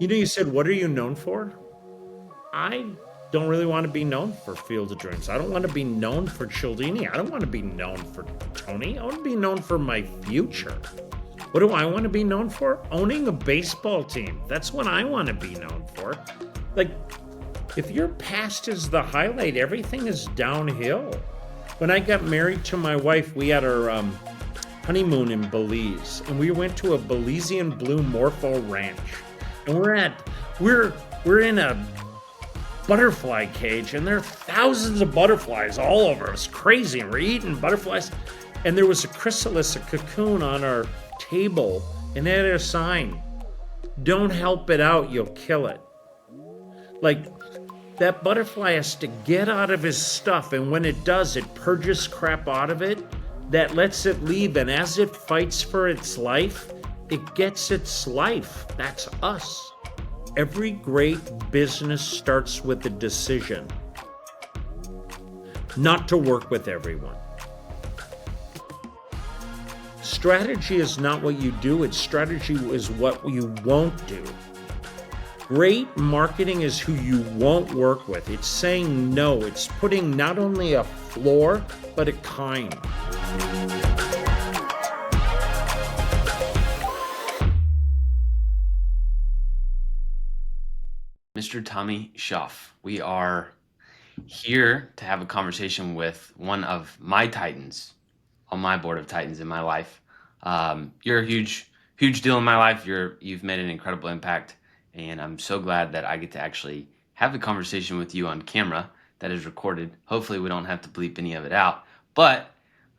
You said, what are you known for? I don't really want to be known for Field of Dreams. I don't want to be known for Cialdini. I don't want to be known for Tony. I want to be known for my future. What do I want to be known for? Owning a baseball team. That's what I want to be known for. Like, if your past is the highlight, everything is downhill. When I got married to my wife, we had our honeymoon in Belize, and we went to a Belizean blue morpho ranch. And we're in a butterfly cage, and there are thousands of butterflies all over us, crazy, and we're eating butterflies. And there was a chrysalis, a cocoon on our table, and it had a sign: don't help it out, you'll kill it. Like, that butterfly has to get out of his stuff, and when it does, it purges crap out of it that lets it leave, and as it fights for its life, it gets its life. That's us. Every great business starts with a decision not to work with everyone. Strategy is not what you do, it's strategy is what you won't do. Great marketing is who you won't work with. It's saying no. It's putting not only a floor, but a kind. Mr. Tommy Schaaf. We are here to have a conversation with one of my titans on my board of titans in my life. You're a huge deal in my life. You've made an incredible impact, and I'm so glad that I get to actually have the conversation with you on camera that is recorded. Hopefully we don't have to bleep any of it out, but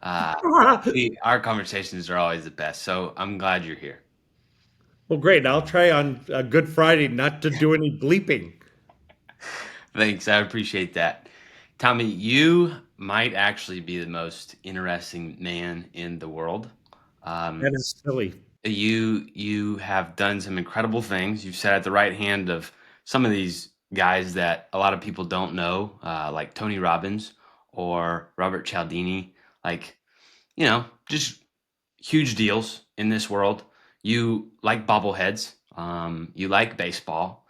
our conversations are always the best. So I'm glad you're here. Well, great. I'll try on Good Friday not to do any bleeping. Thanks. I appreciate that. Tommy, you might actually be the most interesting man in the world. That is silly. You have done some incredible things. You've sat at the right hand of some of these guys that a lot of people don't know, like Tony Robbins or Robert Cialdini, like, just huge deals in this world. You like bobbleheads. You like baseball.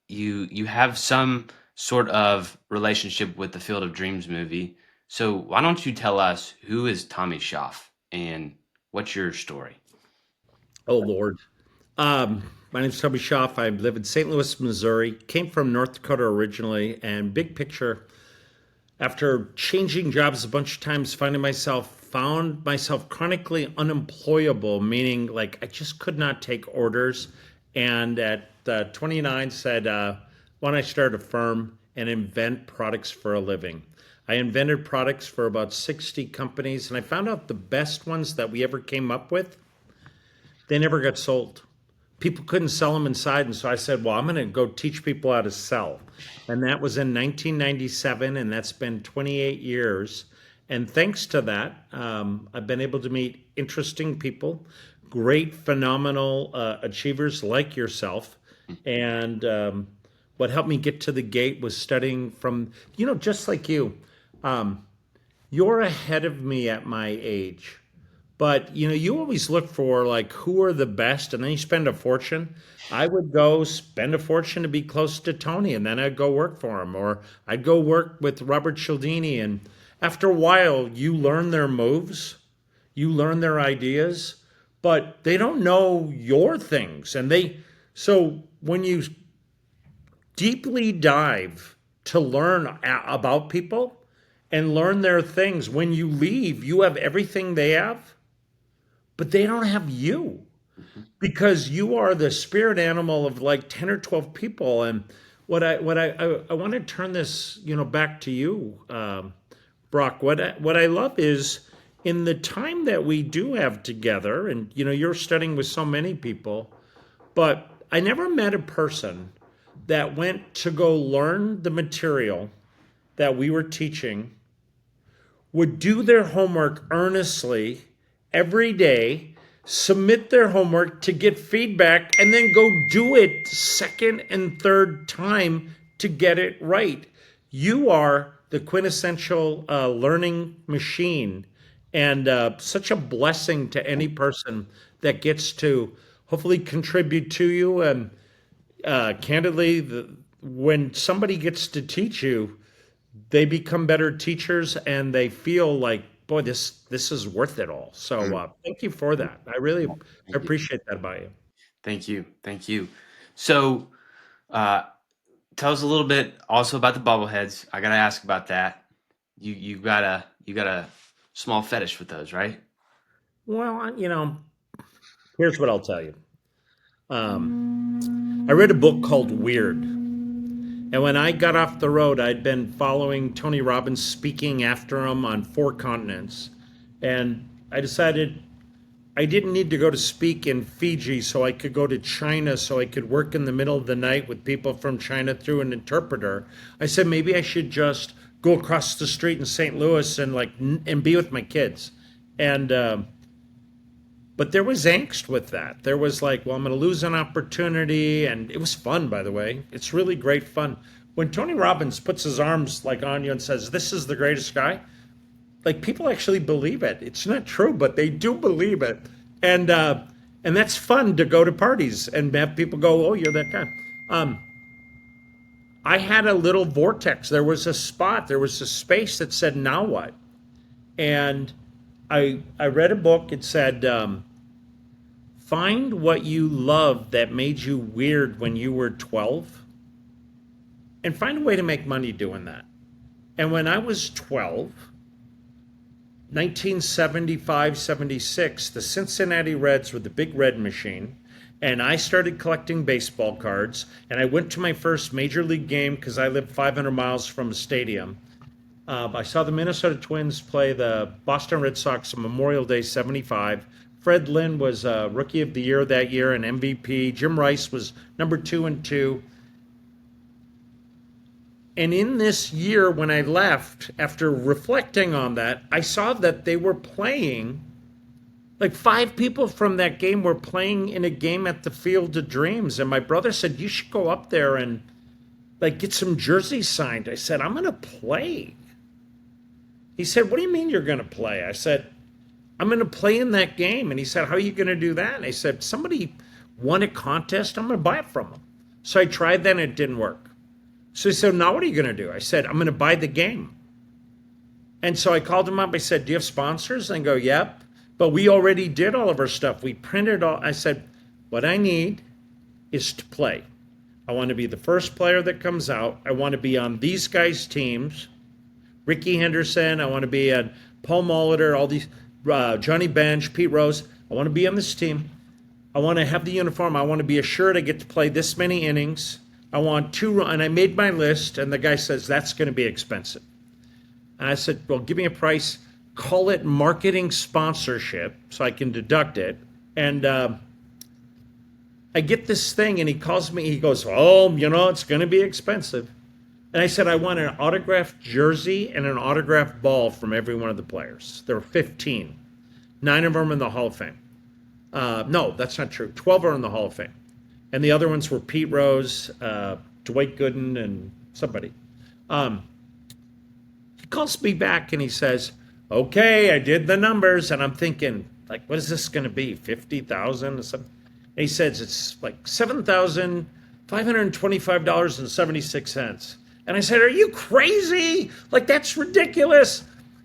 You have some sort of relationship with the Field of Dreams movie. So why don't you tell us, who is Tommy Schaaf and what's your story? Oh, Lord. My name's Tommy Schaaf. I live in St. Louis, Missouri. Came from North Dakota originally, and big picture, after changing jobs a bunch of times, found myself chronically unemployable, meaning like I just could not take orders. And at 29 said, why don't I start a firm and invent products for a living? I invented products for about 60 companies, and I found out the best ones that we ever came up with, they never got sold. People couldn't sell them inside, and so I said, well, I'm going to go teach people how to sell. And that was in 1997, and that's been 28 years. And thanks to that, I've been able to meet interesting people, great, phenomenal achievers like yourself. And what helped me get to the gate was studying from, just like you. You're ahead of me at my age. But you always look for like who are the best, and then you spend a fortune. I would go spend a fortune to be close to Tony, and then I'd go work for him, or I'd go work with Robert Cialdini. And after a while, you learn their moves, you learn their ideas, but they don't know your things. So when you deeply dive to learn about people and learn their things, when you leave, you have everything they have, but they don't have you, because you are the spirit animal of like 10 or 12 people. And I want to turn this, back to you, Brock. What I love is in the time that we do have together, and you're studying with so many people, but I never met a person that went to go learn the material that we were teaching, would do their homework earnestly every day, submit their homework to get feedback, and then go do it second and third time to get it right. You are the quintessential learning machine, and such a blessing to any person that gets to hopefully contribute to you. And Candidly, when somebody gets to teach you, they become better teachers and they feel like, boy, this is worth it all. So Mm, thank you for that. I really thank you. appreciate that about you. Thank you. Thank you. So, uh, tell us a little bit also about the bobbleheads. I gotta ask about that. You got a small fetish with those, right? Well, here's what I'll tell you. I read a book called Weird. And when I got off the road, I'd been following Tony Robbins speaking after him on 4 continents. And I decided I didn't need to go to speak in Fiji so I could go to China so I could work in the middle of the night with people from China through an interpreter. I said maybe I should just go across the street in St. Louis and and be with my kids. And but there was angst with that. There was like, well, I'm going to lose an opportunity, and it was fun, by the way. It's really great fun. When Tony Robbins puts his arms like on you and says, "This is the greatest guy," like people actually believe it. It's not true, but they do believe it, and that's fun to go to parties and have people go, "Oh, you're that guy." I had a little vortex. There was a spot. There was a space that said, "Now what?" And I read a book. It said, "Find what you loved that made you weird when you were 12, and find a way to make money doing that." And when I was 12, 1975, 76, the Cincinnati Reds were the big red machine. And I started collecting baseball cards. And I went to my first major league game because I lived 500 miles from a stadium. I saw the Minnesota Twins play the Boston Red Sox on Memorial Day 75. Fred Lynn was Rookie of the Year that year and MVP. Jim Rice was number 2 and 2. And in this year, when I left, after reflecting on that, I saw that they were playing, like 5 people from that game were playing in a game at the Field of Dreams. And my brother said, "You should go up there and like get some jerseys signed." I said, "I'm going to play." He said, "What do you mean you're going to play?" I said, "I'm going to play in that game." And he said, "How are you going to do that?" And I said, "Somebody won a contest. I'm going to buy it from them." So I tried that and it didn't work. So he said, "Now what are you going to do?" I said, "I'm going to buy the game." And so I called him up. I said, "Do you have sponsors?" And they go, "Yep. But we already did all of our stuff. We printed all." I said, "What I need is to play. I want to be the first player that comes out. I want to be on these guys' teams. Ricky Henderson. I want to be on Paul Molitor, all these, Johnny Bench, Pete Rose. I want to be on this team. I want to have the uniform. I want to be assured I get to play this many innings. I want 2, and I made my list, and the guy says, "That's going to be expensive." And I said, "Well, give me a price. Call it marketing sponsorship so I can deduct it." And I get this thing, and he calls me. He goes, "Oh, it's going to be expensive." And I said, "I want an autographed jersey and an autographed ball from every one of the players." There were 15. 9 of them in the Hall of Fame. No, that's not true. 12 are in the Hall of Fame. And the other ones were Pete Rose, Dwight Gooden, and somebody. He calls me back and he says, "Okay, I did the numbers." And I'm thinking, like, what is this going to be? 50,000 or something? And he says it's like $7,525.76. And I said, "Are you crazy? Like, that's ridiculous."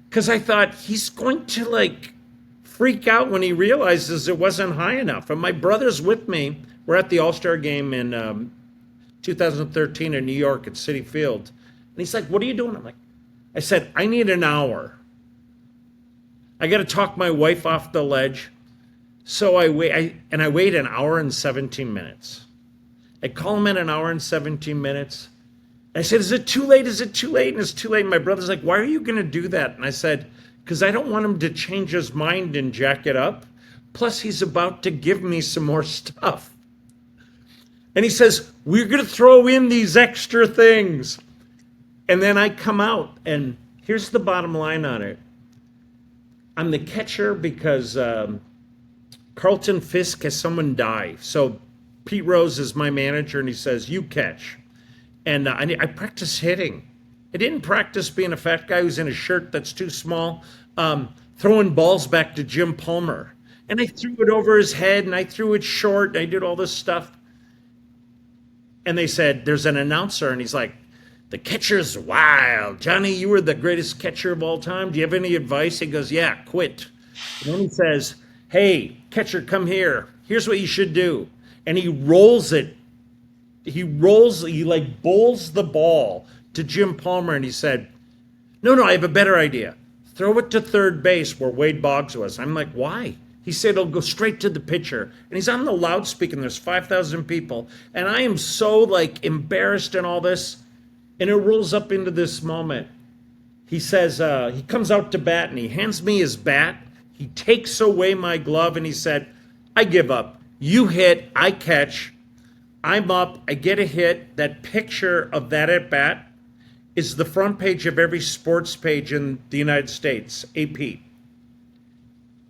Because I thought he's going to like freak out when he realizes it wasn't high enough. And my brother's with me. We're at the All-Star game in 2013 in New York at Citi Field. And he's like, "What are you doing?" I said, "I need an hour. I got to talk my wife off the ledge." So I wait, and I wait an hour and 17 minutes. I call him in an hour and 17 minutes. I said, "Is it too late? Is it too late?" And it's too late. And my brother's like, "Why are you going to do that?" And I said, "Because I don't want him to change his mind and jack it up. Plus, he's about to give me some more stuff." And he says, "We're going to throw in these extra things." And then I come out, and here's the bottom line on it. I'm the catcher because Carlton Fisk has someone die. So Pete Rose is my manager, and he says, "You catch." And I practice hitting. I didn't practice being a fat guy who's in a shirt that's too small, throwing balls back to Jim Palmer. And I threw it over his head, and I threw it short, and I did all this stuff. And they said, there's an announcer, and he's like, the catcher's wild. Johnny, you were the greatest catcher of all time. Do you have any advice? He goes, yeah, quit. And then he says, hey, catcher, come here. Here's what you should do. And he rolls it. He like bowls the ball to Jim Palmer, and he said, no, I have a better idea. Throw it to third base where Wade Boggs was. I'm like, why? He said it'll go straight to the pitcher. And he's on the loudspeaker, and there's 5,000 people. And I am so like embarrassed in all this. And it rolls up into this moment. He says, he comes out to bat and he hands me his bat. He takes away my glove and he said, I give up. You hit, I catch. I'm up, I get a hit. That picture of that at bat is the front page of every sports page in the United States, AP.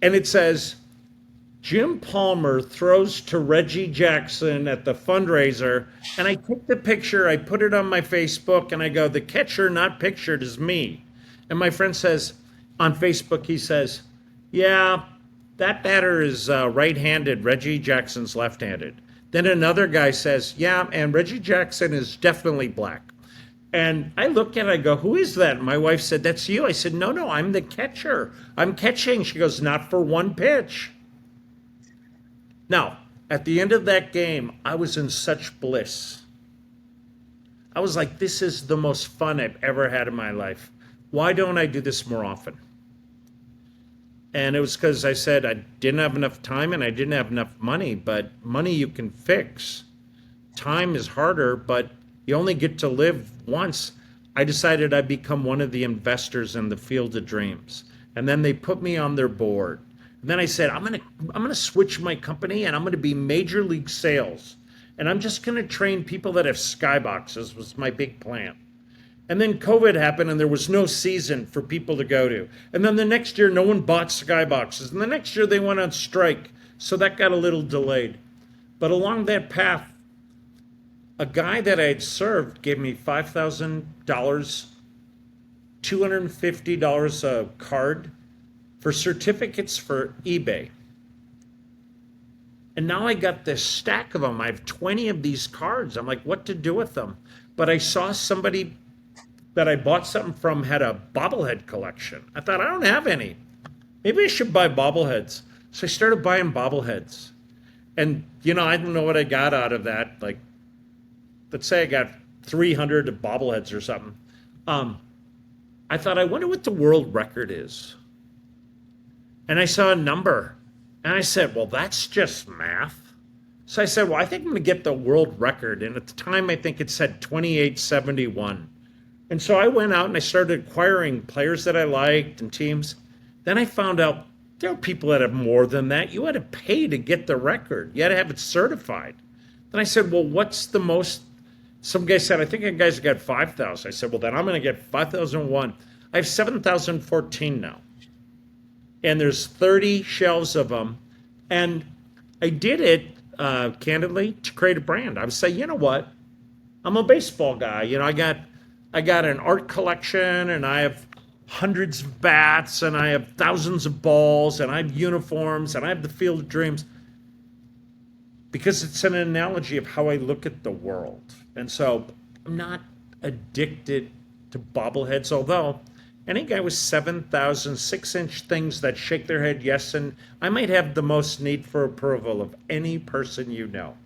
And it says, Jim Palmer throws to Reggie Jackson at the fundraiser. And I took the picture, I put it on my Facebook, and I go, the catcher not pictured is me. And my friend says, on Facebook, he says, yeah, that batter is right-handed. Reggie Jackson's left-handed. Then another guy says, yeah, and Reggie Jackson is definitely black. And I look at it, I go, who is that? And my wife said, that's you. I said, no, I'm the catcher. I'm catching. She goes, not for one pitch. Now, at the end of that game, I was in such bliss. I was like, this is the most fun I've ever had in my life. Why don't I do this more often? And it was because I said I didn't have enough time and I didn't have enough money, but money you can fix. Time is harder, but you only get to live once. I decided I'd become one of the investors in the Field of Dreams. And then they put me on their board. And then I said, I'm gonna switch my company and I'm gonna be Major League Sales. And I'm just gonna train people that have skyboxes was my big plan. And then COVID happened and there was no season for people to go to. And then the next year, no one bought skyboxes. And the next year they went on strike. So that got a little delayed. But along that path, a guy that I had served gave me $5,000, $250 a card for certificates for eBay. And now I got this stack of them. I have 20 of these cards. I'm like, what to do with them? But I saw somebody that I bought something from had a bobblehead collection. I thought, I don't have any. Maybe I should buy bobbleheads. So I started buying bobbleheads. And, I don't know what I got out of that. Like, let's say I got 300 bobbleheads or something. I thought, I wonder what the world record is. And I saw a number. And I said, well, that's just math. So I said, well, I think I'm going to get the world record. And at the time, I think it said 2871. And so I went out and I started acquiring players that I liked and teams. Then I found out there are people that have more than that. You had to pay to get the record. You had to have it certified. Then I said, well, what's the most? Some guy said, I think a guy's got 5,000. I said, well, then I'm going to get 5,001. I have 7,014 now. And there's 30 shelves of them. And I did it, candidly, to create a brand. I would say, you know what? I'm a baseball guy. I got an art collection and I have hundreds of bats and I have thousands of balls and I have uniforms and I have the Field of Dreams because it's an analogy of how I look at the world. And so I'm not addicted to bobbleheads, although any guy with 7,000 6-inch things that shake their head yes, and I might have the most need for approval of any person you know.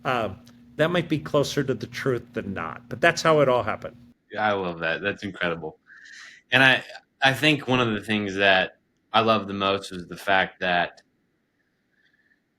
That might be closer to the truth than not, but that's how it all happened. Yeah, I love that. That's incredible. And I think one of the things that I love the most is the fact that,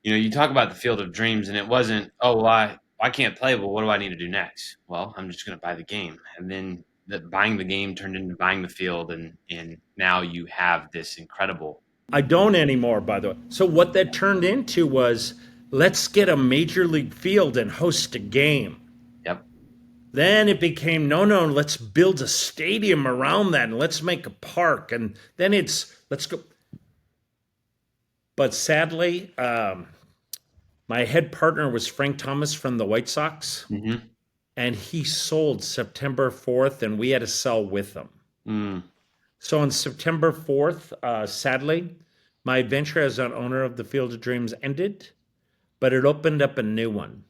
you talk about the Field of Dreams and it wasn't, oh, well, I can't play. Well, what do I need to do next? Well, I'm just going to buy the game. And then buying the game turned into buying the field. And now you have this incredible. I don't anymore, by the way. So what that turned into was, let's get a major league field and host a game. Yep. Then it became, no, let's build a stadium around that and let's make a park. And then let's go. But sadly, my head partner was Frank Thomas from the White Sox. Mm-hmm. And he sold September 4th and we had to sell with him. Mm. So on September 4th, sadly, my adventure as an owner of the Field of Dreams ended, but it opened up a new one.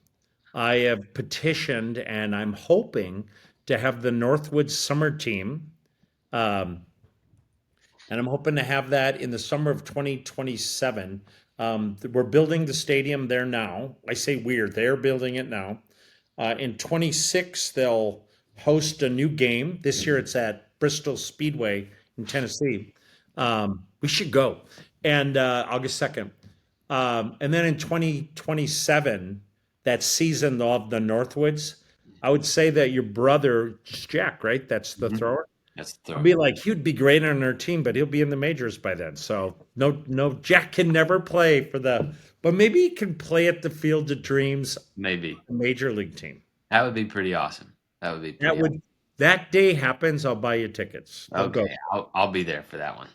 I have petitioned and I'm hoping to have the Northwoods summer team. Um, and I'm hoping to have that in the summer of 2027. We're building the stadium there now. I say we're, they're building it now. In 26, they'll host a new game. This year it's at Bristol Speedway in Tennessee. We should go. And August 2nd. And then in 2027, that season of the Northwoods, I would say that your brother, Jack, right? That's the Mhm. thrower. That's I'd the be like, he'd be great on our team, but he'll be in the majors by then. So no, no, Jack can never play for the, but maybe he can play at the Field of Dreams maybe. major league team. That would be pretty awesome. That would be That pretty awesome. would that day happens, I'll buy you tickets. I'll go. Okay, I'll be there for that one.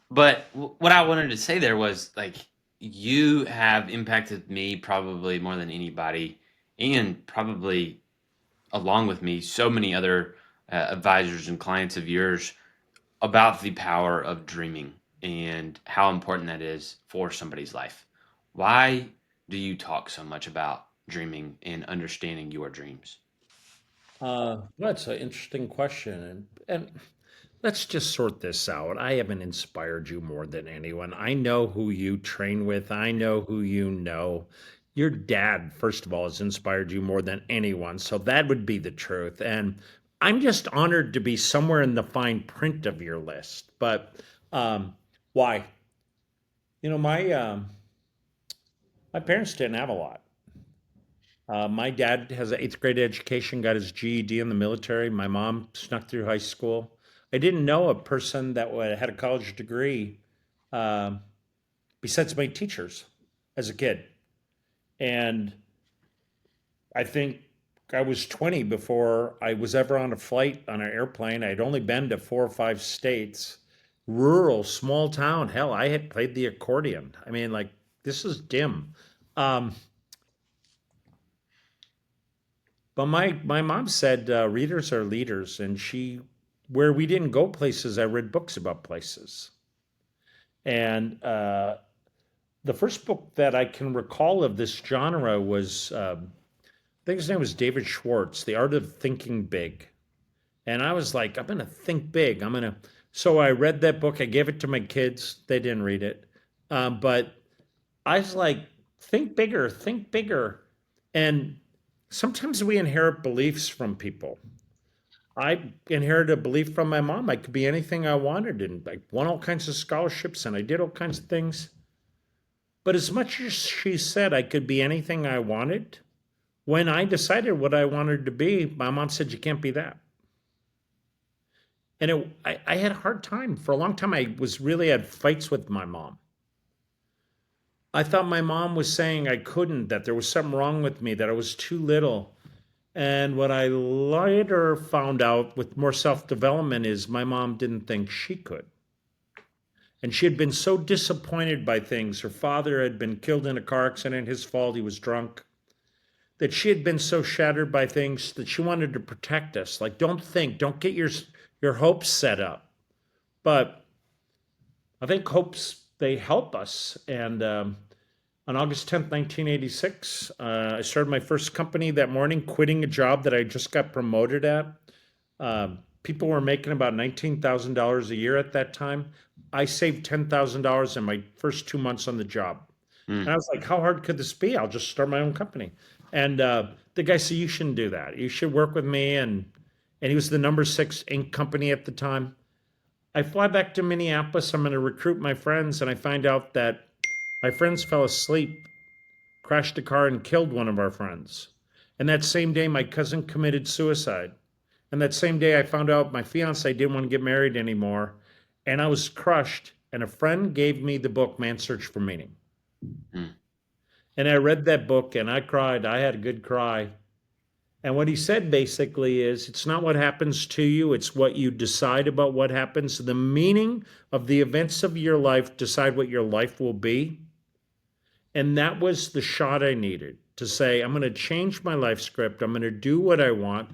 But what I wanted to say there was like you have impacted me probably more than anybody, and probably along with me, so many other advisors and clients of yours about the power of dreaming and how important that is for somebody's life. Why do you talk so much about dreaming and understanding your dreams? That's an interesting question, and let's just sort this out. I haven't inspired you more than anyone. I know who you train with. I know who you know. Your dad, first of all, has inspired you more than anyone. So that would be the truth. And I'm just honored to be somewhere in the fine print of your list. But why? You know, my parents didn't have a lot. My dad has an eighth grade education, got his GED in the military. My mom snuck through high school. I didn't know a person that had a college degree um, besides my teachers as a kid. And I think I was 20 before I was ever on a flight on an airplane. I'd only been to 4 or 5 states, rural, small town. Hell, I had played the accordion. I mean, like, this is dim. Um, But my mom said readers are leaders, and where we didn't go places, I read books about places. And the first book that I can recall of this genre was, I think his name was David Schwartz, The Art of Thinking Big. And I was like, I'm going to think big. So I read that book. I gave it to my kids. They didn't read it. But I was like, think bigger, think bigger. And sometimes we inherit beliefs from people. I inherited a belief from my mom. I could be anything I wanted, and I won all kinds of scholarships and I did all kinds of things. But as much as she said I could be anything I wanted, when I decided what I wanted to be, my mom said, you can't be that. And I had a hard time. For a long time, I was really had fights with my mom. I thought my mom was saying I couldn't, that there was something wrong with me, that I was too little. And what I later found out with more self development is my mom didn't think she could. And she had been so disappointed by things. Her father had been killed in a car accident, his fault, he was drunk. That she had been so shattered by things that she wanted to protect us. Like, don't get your hopes set up. But I think hopes, they help us. And on August 10th, 1986, I started my first company that morning, quitting a job that I just got promoted at. People were making about $19,000 a year at that time. I saved $10,000 in my first 2 months on the job. And I Mm, was like, how hard could this be? I'll just start my own company. And the guy said, you shouldn't do that. You should work with me. And he was the number 6 ink company at the time. I fly back to Minneapolis. I'm going to recruit my friends. And I find out that my friends fell asleep, crashed a car, and killed one of our friends. And that same day, my cousin committed suicide. And that same day, I found out my fiance didn't want to get married anymore. And I was crushed. And a friend gave me the book, Man's Search for Meaning. mm, And I read that book and I cried. I had a good cry. And what he said basically is it's not what happens to you, it's what you decide about what happens. The meaning of the events of your life decide what your life will be. And that was the shot I needed to say, I'm going to change my life script. I'm going to do what I want.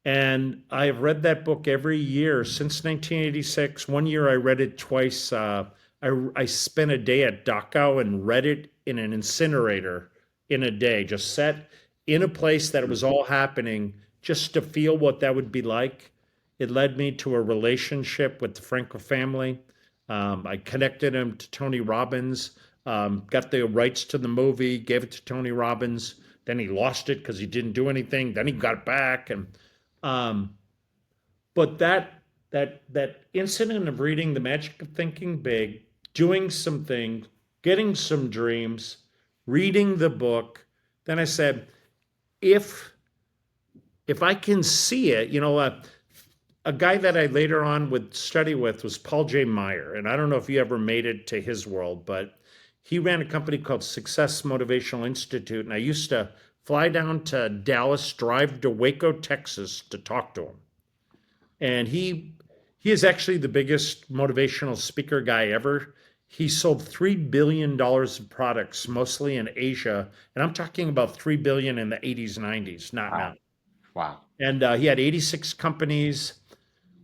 And I have read that book every year since 1986. One year I read it twice. I spent a day at Dachau and read it in an incinerator in a day, just sat in a place that it was all happening, just to feel what that would be like. It led me to a relationship with the Franco family. I connected him to Tony Robbins, got the rights to the movie, gave it to Tony Robbins. Then he lost it because he didn't do anything. Then he got it back, and um, but that incident of reading The Magic of Thinking Big, doing some things, getting some dreams, reading the book, then I said, if I can see it, a guy that I later on would study with was Paul J. Meyer, and I don't know if you ever made it to his world, but he ran a company called Success Motivational Institute, and I used to fly down to Dallas, drive to Waco, Texas to talk to him. And he is actually the biggest motivational speaker guy ever. He sold $3 billion of products, mostly in Asia, and I'm talking about $3 billion in the 80s, 90s, not Wow. now. Wow. And he had 86 companies.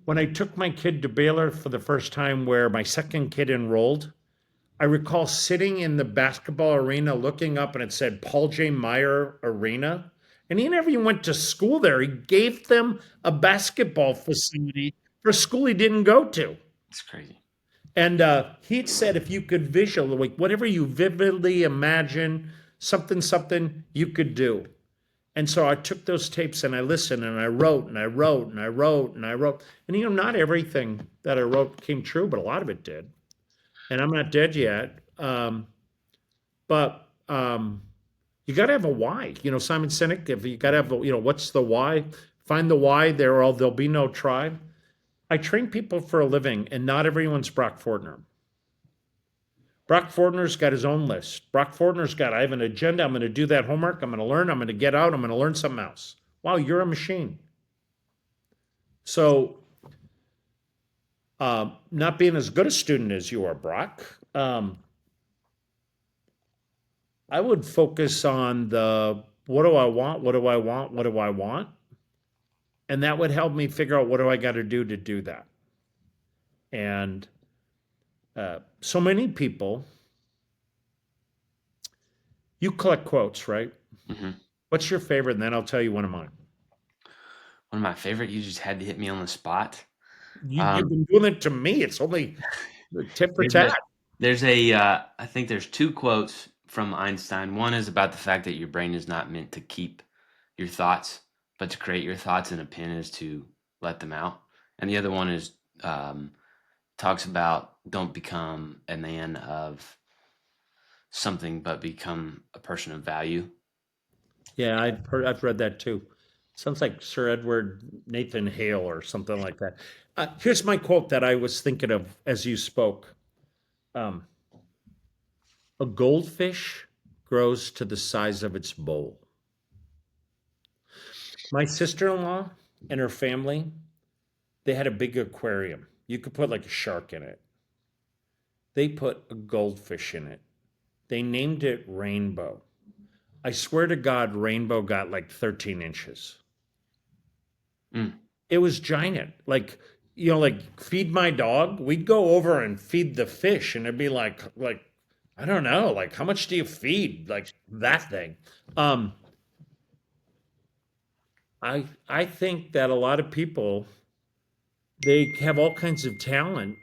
When I took my kid to Baylor for the first time, where my second kid enrolled, I recall sitting in the basketball arena looking up and it said Paul J. Meyer Arena. And he never even went to school there. He gave them a basketball facility for a school he didn't go to. It's crazy. And he'd said if you could visualize, like whatever you vividly imagine, something you could do. And so I took those tapes and I listened and I wrote and I wrote and I wrote and I wrote. And not everything that I wrote came true, but a lot of it did. And I'm not dead yet. But you got to have a why. Simon Sinek, if you got to have, what's the why? Find the why, there'll be no try. I train people for a living, and not everyone's Brock Fortner. Brock Fortner's got his own list. Brock Fortner's got, I have an agenda. I'm going to do that homework. I'm going to learn. I'm going to get out. I'm going to learn something else. Wow, you're a machine. So, not being as good a student as you are, Brock, I would focus on the what do I want? What do I want? What do I want? And that would help me figure out what do I got to do that. And so many people, you collect quotes, right? Mm-hmm. What's your favorite? And then I'll tell you one of mine. One of my favorite, you just had to hit me on the spot. You've been doing it to me. It's only tit for tat. I think there's two quotes from Einstein. One is about the fact that your brain is not meant to keep your thoughts, but to create your thoughts, and a pen is to let them out. And the other one is talks about don't become a man of something, but become a person of value. Yeah, I've read that too. Sounds like Sir Edward Nathan Hale or something like that. Here's my quote that I was thinking of as you spoke. A goldfish grows to the size of its bowl. My sister-in-law and her family, they had a big aquarium. You could put like a shark in it. They put a goldfish in it. They named it Rainbow. I swear to God, Rainbow got like 13 inches. Mm. It was giant. Like, like feed my dog. We'd go over and feed the fish, and it'd be like, I don't know, like how much do you feed? Like that thing. I think that a lot of people, they have all kinds of talent,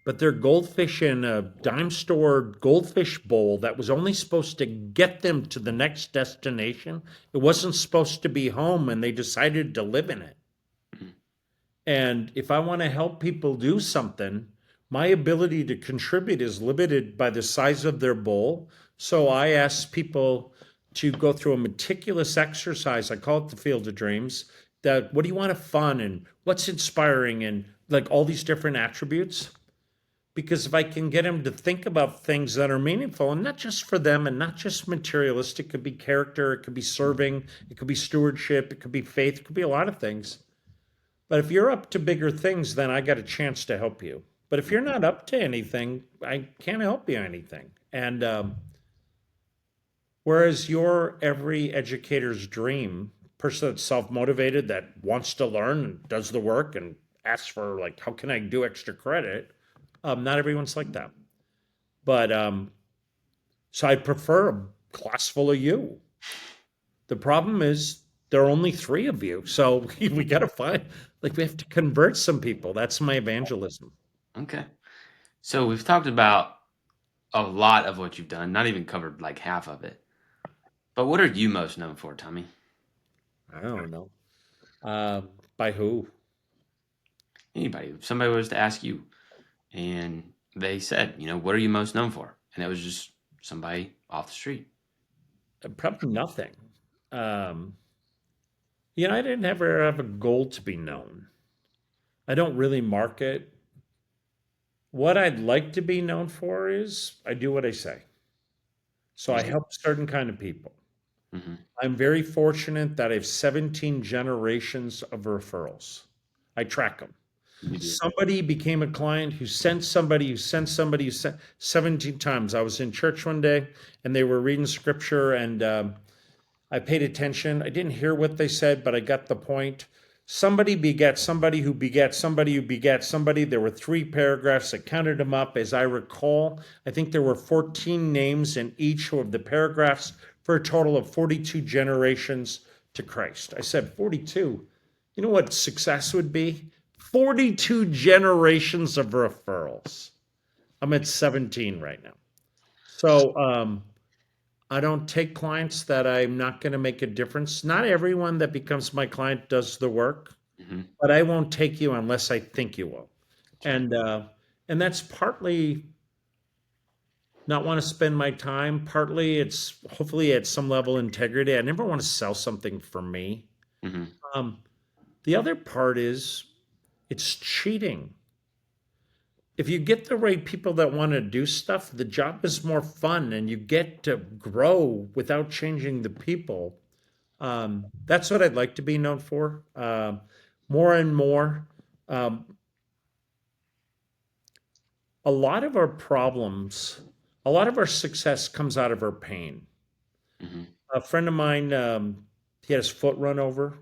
but they're goldfish in a dime store goldfish bowl that was only supposed to get them to the next destination. It wasn't supposed to be home, and they decided to live in it. And if I want to help people do something, my ability to contribute is limited by the size of their bowl. So I ask people to go through a meticulous exercise. I call it the Field of Dreams. That what do you want to fun and what's inspiring and like all these different attributes. Because if I can get them to think about things that are meaningful and not just for them and not just materialistic, it could be character, it could be serving, it could be stewardship, it could be faith, it could be a lot of things. But if you're up to bigger things, then I got a chance to help you. But if you're not up to anything, I can't help you anything. And whereas you're every educator's dream, person that's self-motivated, that wants to learn and does the work and asks for like, how can I do extra credit? Not everyone's like that. But so I prefer a class full of you The problem is there are only three of you. So we got to find, like, we have to convert some people. That's my evangelism. Okay. So we've talked about a lot of what you've done, not even covered like half of it. But what are you most known for, Tommy? I don't know. Uh, by who? Anybody, if somebody was to ask you and they said, what are you most known for? And it was just somebody off the street. Probably nothing. Um, I didn't ever have a goal to be known. I don't really market. What I'd like to be known for is I do what I say. So I You help certain kind of people. hmm I'm very fortunate that I have 17 generations of referrals. I track them. you do. Somebody became a client who sent somebody, who sent somebody, who sent 17 times. I was in church one day and they were reading scripture and I paid attention. I didn't hear what they said, but I got the point. Somebody begat somebody who begat somebody who begat somebody. There were three paragraphs. I counted them up. As I recall, I think there were 14 names in each of the paragraphs for a total of 42 generations to Christ. I said 42. You know what success would be? 42 generations of referrals. I'm at 17 right now. So, I don't take clients that I'm not going to make a difference. Not everyone that becomes my client does the work, hmm but I won't take you unless I think you will. Sure. And that's partly not want to spend my time. Partly it's hopefully at some level integrity. I never want to sell something for me. hmm Um, the other part is it's cheating. If you get the right people that want to do stuff, the job is more fun and you get to grow without changing the people. That's what I'd like to be known for. More and more, um, a lot of our problems, a lot of our success comes out of our pain. hmm A friend of mine, he had his foot run over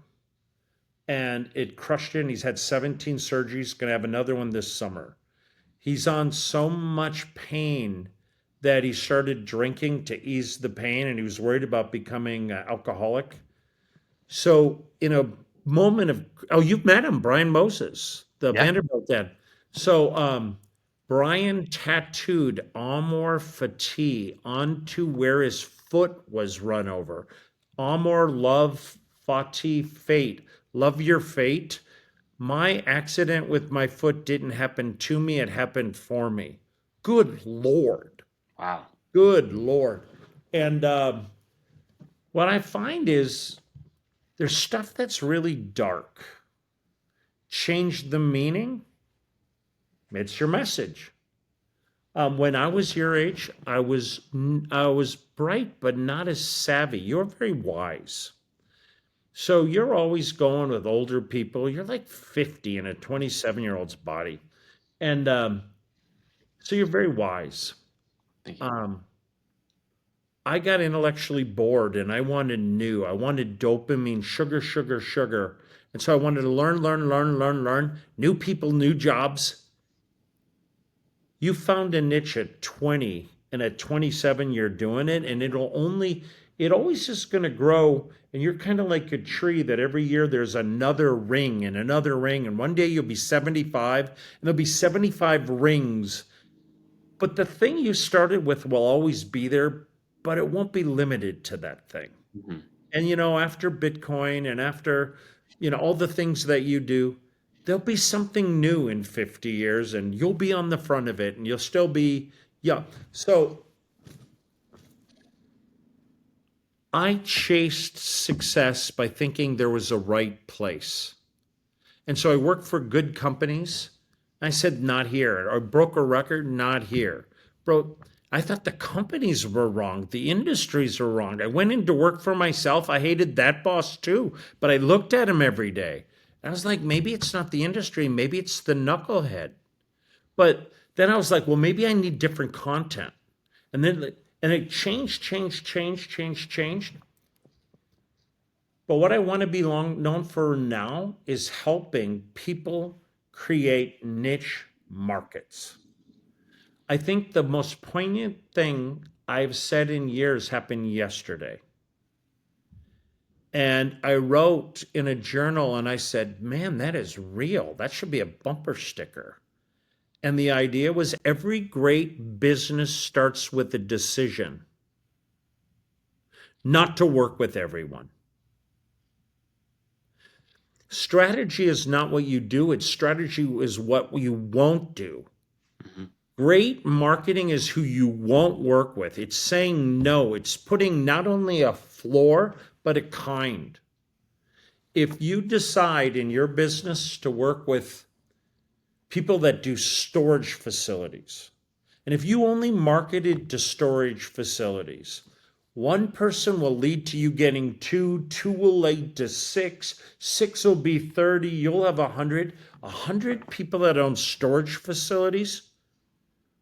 and it crushed him. He's had 17 surgeries, going to have another one this summer. He's on so much pain that he started drinking to ease the pain and he was worried about becoming alcoholic. So in a moment of you've met him, Brian Moses, the Yeah. Vanderbilt dad. So Brian tattooed Amor Fati onto where his foot was run over. Amor love Fati fate. Love your fate. My accident with my foot didn't happen to me, it happened for me. Good Lord. Wow. Good Lord. And what I find is there's stuff that's really dark. Change the meaning, it's your message. When I was your age, I was bright, but not as savvy. You're very wise, so you're always going with older people. You're like 50 in a 27-year-old's body, and so you're very wise. Thank you. Um, I got intellectually bored, and I wanted new. I wanted dopamine, sugar, sugar, sugar, and so I wanted to learn, learn, learn, learn, learn. New people, new jobs. You found a niche at 20 and at 27 you're doing it and it always just going to grow and you're kind of like a tree that every year there's another ring and another ring and one day you'll be 75 and there'll be 75 rings, but the thing you started with will always be there, but it won't be limited to that thing. hmm And after Bitcoin and after, all the things that you do, there'll be something new in 50 years and you'll be on the front of it and you'll still be young. So I chased success by thinking there was a right place. And so I worked for good companies. I said, not here. I broke a record, not here. Bro, I thought the companies were wrong. The industries were wrong. I went into work for myself. I hated that boss too, but I looked at him every day. I was like, maybe it's not the industry. Maybe it's the knucklehead. But then I was like, well, maybe I need different content. And it changed, changed, changed, changed, changed. But what I want to be known for now is helping people create niche markets. I think the most poignant thing I've said in years happened yesterday. And I wrote in a journal and I said, man, that is real. That should be a bumper sticker. And the idea was every great business starts with a decision not to work with everyone. Strategy is not what you do, it's strategy is what you won't do. Hmm. Great marketing is who you won't work with. It's saying no. It's putting not only a floor, but a kind. If you decide in your business to work with people that do storage facilities, and if you only marketed to storage facilities, one person will lead to you getting two, two will lead to six, six will be 30, you'll have 100. 100 people that own storage facilities,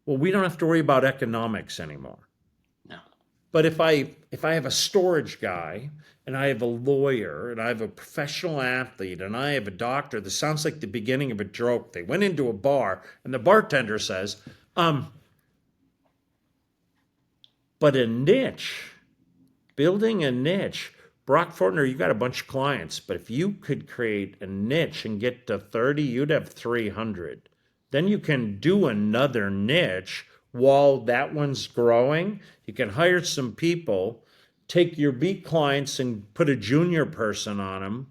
well, we don't have to worry about economics anymore. No. But if I have a storage guy and I have a lawyer and I have a professional athlete and I have a doctor, this sounds like the beginning of a joke. They went into a bar and the bartender says, but a niche, building a niche. Brock Fortner, you got a bunch of clients, but if you could create a niche and get to 30, you'd have 300. Then you can do another niche while that one's growing. You can hire some people, take your B clients and put a junior person on them.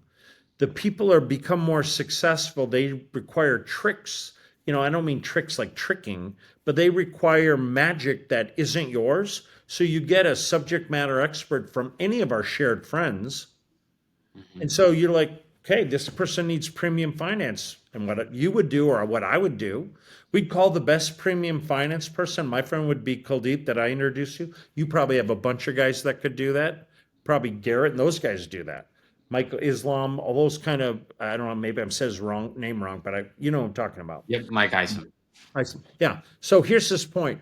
The people are become more successful. They require tricks. I don't mean tricks like tricking, but they require magic that isn't yours. So you get a subject matter expert from any of our shared friends. Hmm. And so you're like, okay, this person needs premium finance. And what you would do or what I would do, we'd call the best premium finance person. My friend would be Kuldeep that I introduced you. You probably have a bunch of guys that could do that. Probably Garrett and those guys do that. Michael Islam, all those kind of, I don't know, maybe I'm saying his name wrong, but you know what I'm talking about. Yep, Mike Isom. Yeah. So here's this point.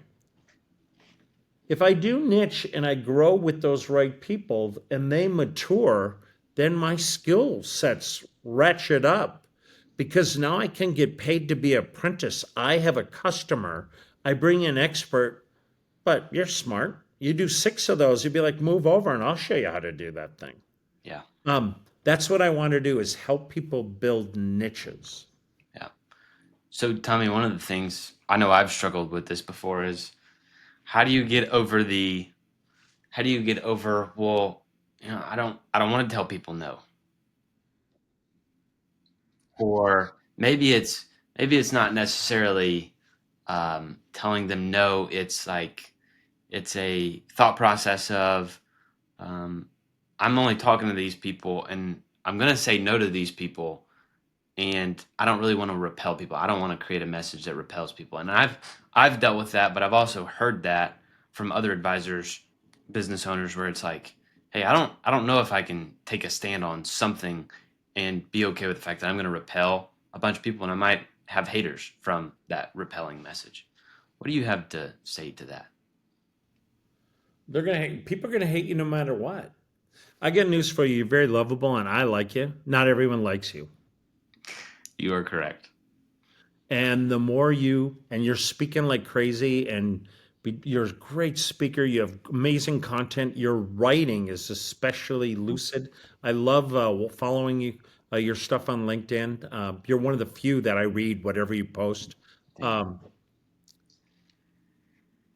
If I do niche and I grow with those right people and they mature, then my skill sets ratchet up because now I can get paid to be an apprentice. I have a customer, I bring in an expert, but you're smart. You do 6 of those, you'd be like, move over and I'll show you how to do that thing. Yeah. That's what I want to do is help people build niches. Yeah. So, Tommy, one of the things I know I've struggled with this before is how do you get over well, I don't want to tell people no. Or maybe it's not necessarily telling them no. It's like it's a thought process of um, I'm only talking to these people, and I'm gonna say no to these people, and I don't really want to repel people. I don't want to create a message that repels people. And I've dealt with that, but I've also heard that from other advisors, business owners, where it's like, hey, I don't know if I can take a stand on something and be okay with the fact that I'm going to repel a bunch of people, and I might have haters from that repelling message. What do you have to say to that? People are gonna hate you no matter what. I got news for you. You're very lovable and I like you. Not everyone likes you. You are correct. And the more and you're speaking like crazy and you're a great speaker, you have amazing content. Your writing is especially lucid. I love following you, your stuff on LinkedIn. You're one of the few that I read whatever you post. Thank you. Um,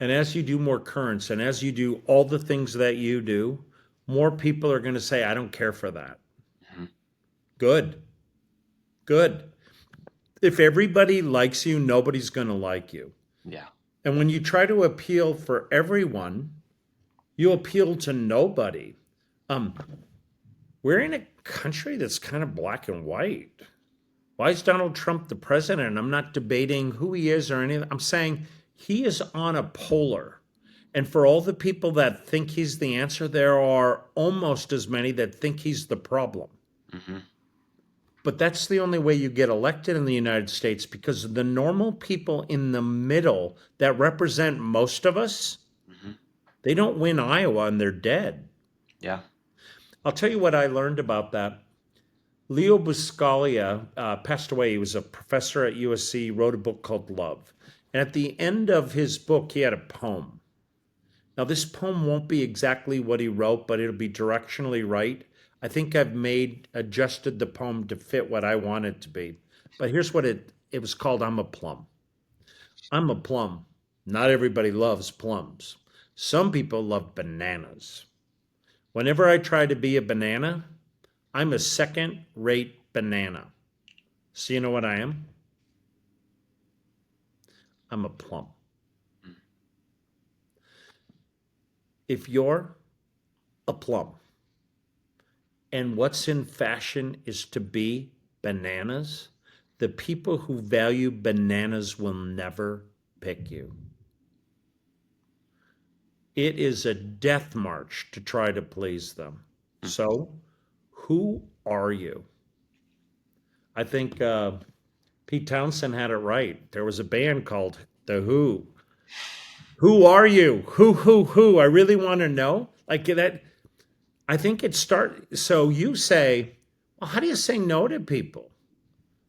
and as you do more currents and as you do all the things that you do, more people are going to say, I don't care for that. Mhm. Good, good. If everybody likes you, nobody's going to like you. Yeah. And when you try to appeal for everyone, you appeal to nobody. Um, we're in a country that's kind of black and white. Why is Donald Trump the president? I'm not debating who he is or anything. I'm saying he is on a polar. And for all the people that think he's the answer, there are almost as many that think he's the problem. Hmm. But that's the only way you get elected in the United States because the normal people in the middle that represent most of us, Hmm. they don't win Iowa and they're dead. Yeah. I'll tell you what I learned about that. Leo Buscaglia passed away. He was a professor at USC, wrote a book called Love. And at the end of his book, he had a poem. Now, this poem won't be exactly what he wrote, but it'll be directionally right. I think I've adjusted the poem to fit what I want it to be. But here's what it was called. I'm a plum. I'm a plum. Not everybody loves plums. Some people love bananas. Whenever I try to be a banana, I'm a second rate banana. So you know what I am? I'm a plum. If you're a plum and what's in fashion is to be bananas, the people who value bananas will never pick you. It is a death march to try to please them. So, who are you? I think Pete Townsend had it right. There was a band called The Who. Who are you? Who? I really want to know. Like that, I think so you say, well, how do you say no to people?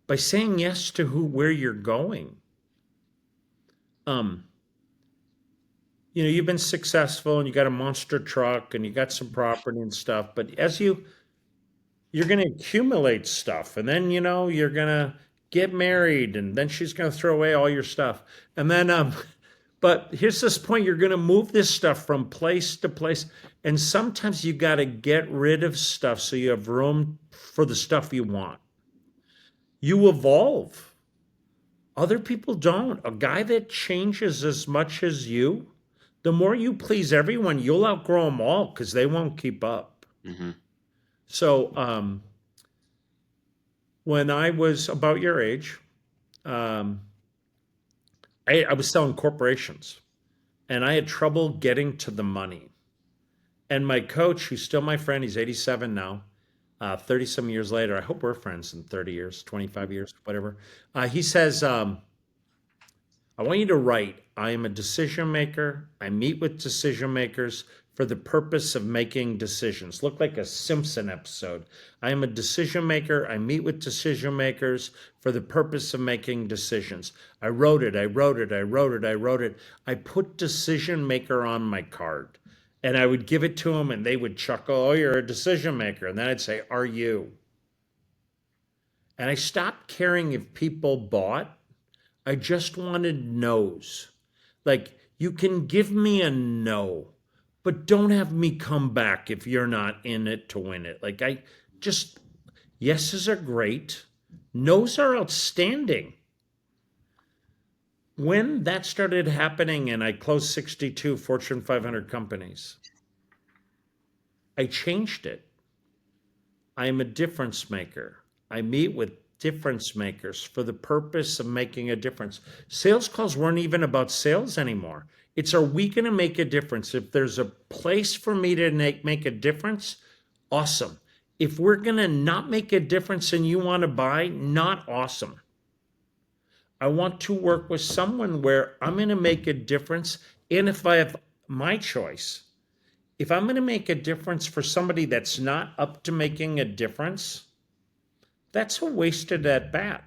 By saying yes to where you're going. Um, you've been successful and you got a monster truck and you got some property and stuff, but you're going to accumulate stuff and then you're going to get married and then she's going to throw away all your stuff. And then but here's this point, you're going to move this stuff from place to place, and sometimes you got to get rid of stuff so you have room for the stuff you want. You evolve. Other people don't. A guy that changes as much as you, the more you please everyone, you'll outgrow them all because they won't keep up. Mm-hmm. So when I was about your age, I was selling corporations and I had trouble getting to the money. And my coach, who's still my friend, he's 87 now, 30 some years later. I hope we're friends in 30 years, 25 years, whatever. He says, I want you to write, I am a decision maker. I meet with decision makers for the purpose of making decisions. Look like a Simpson episode. I am a decision maker. I meet with decision makers for the purpose of making decisions. I wrote it. I put decision maker on my card and I would give it to them and they would chuckle, oh, you're a decision maker. And then I'd say, are you? And I stopped caring if people bought. I just wanted no's. Like, you can give me a no, but don't have me come back if you're not in it to win it. Like, yeses are great. No's are outstanding. When that started happening and I closed 62 Fortune 500 companies, I changed it. I am a difference maker. I meet with difference makers for the purpose of making a difference. Sales calls weren't even about sales anymore. It's, are we going to make a difference? If there's a place for me to make a difference, awesome. If we're going to not make a difference and you want to buy, not awesome. I want to work with someone where I'm going to make a difference. And if I have my choice, if I'm going to make a difference for somebody that's not up to making a difference, that's a wasted at bat.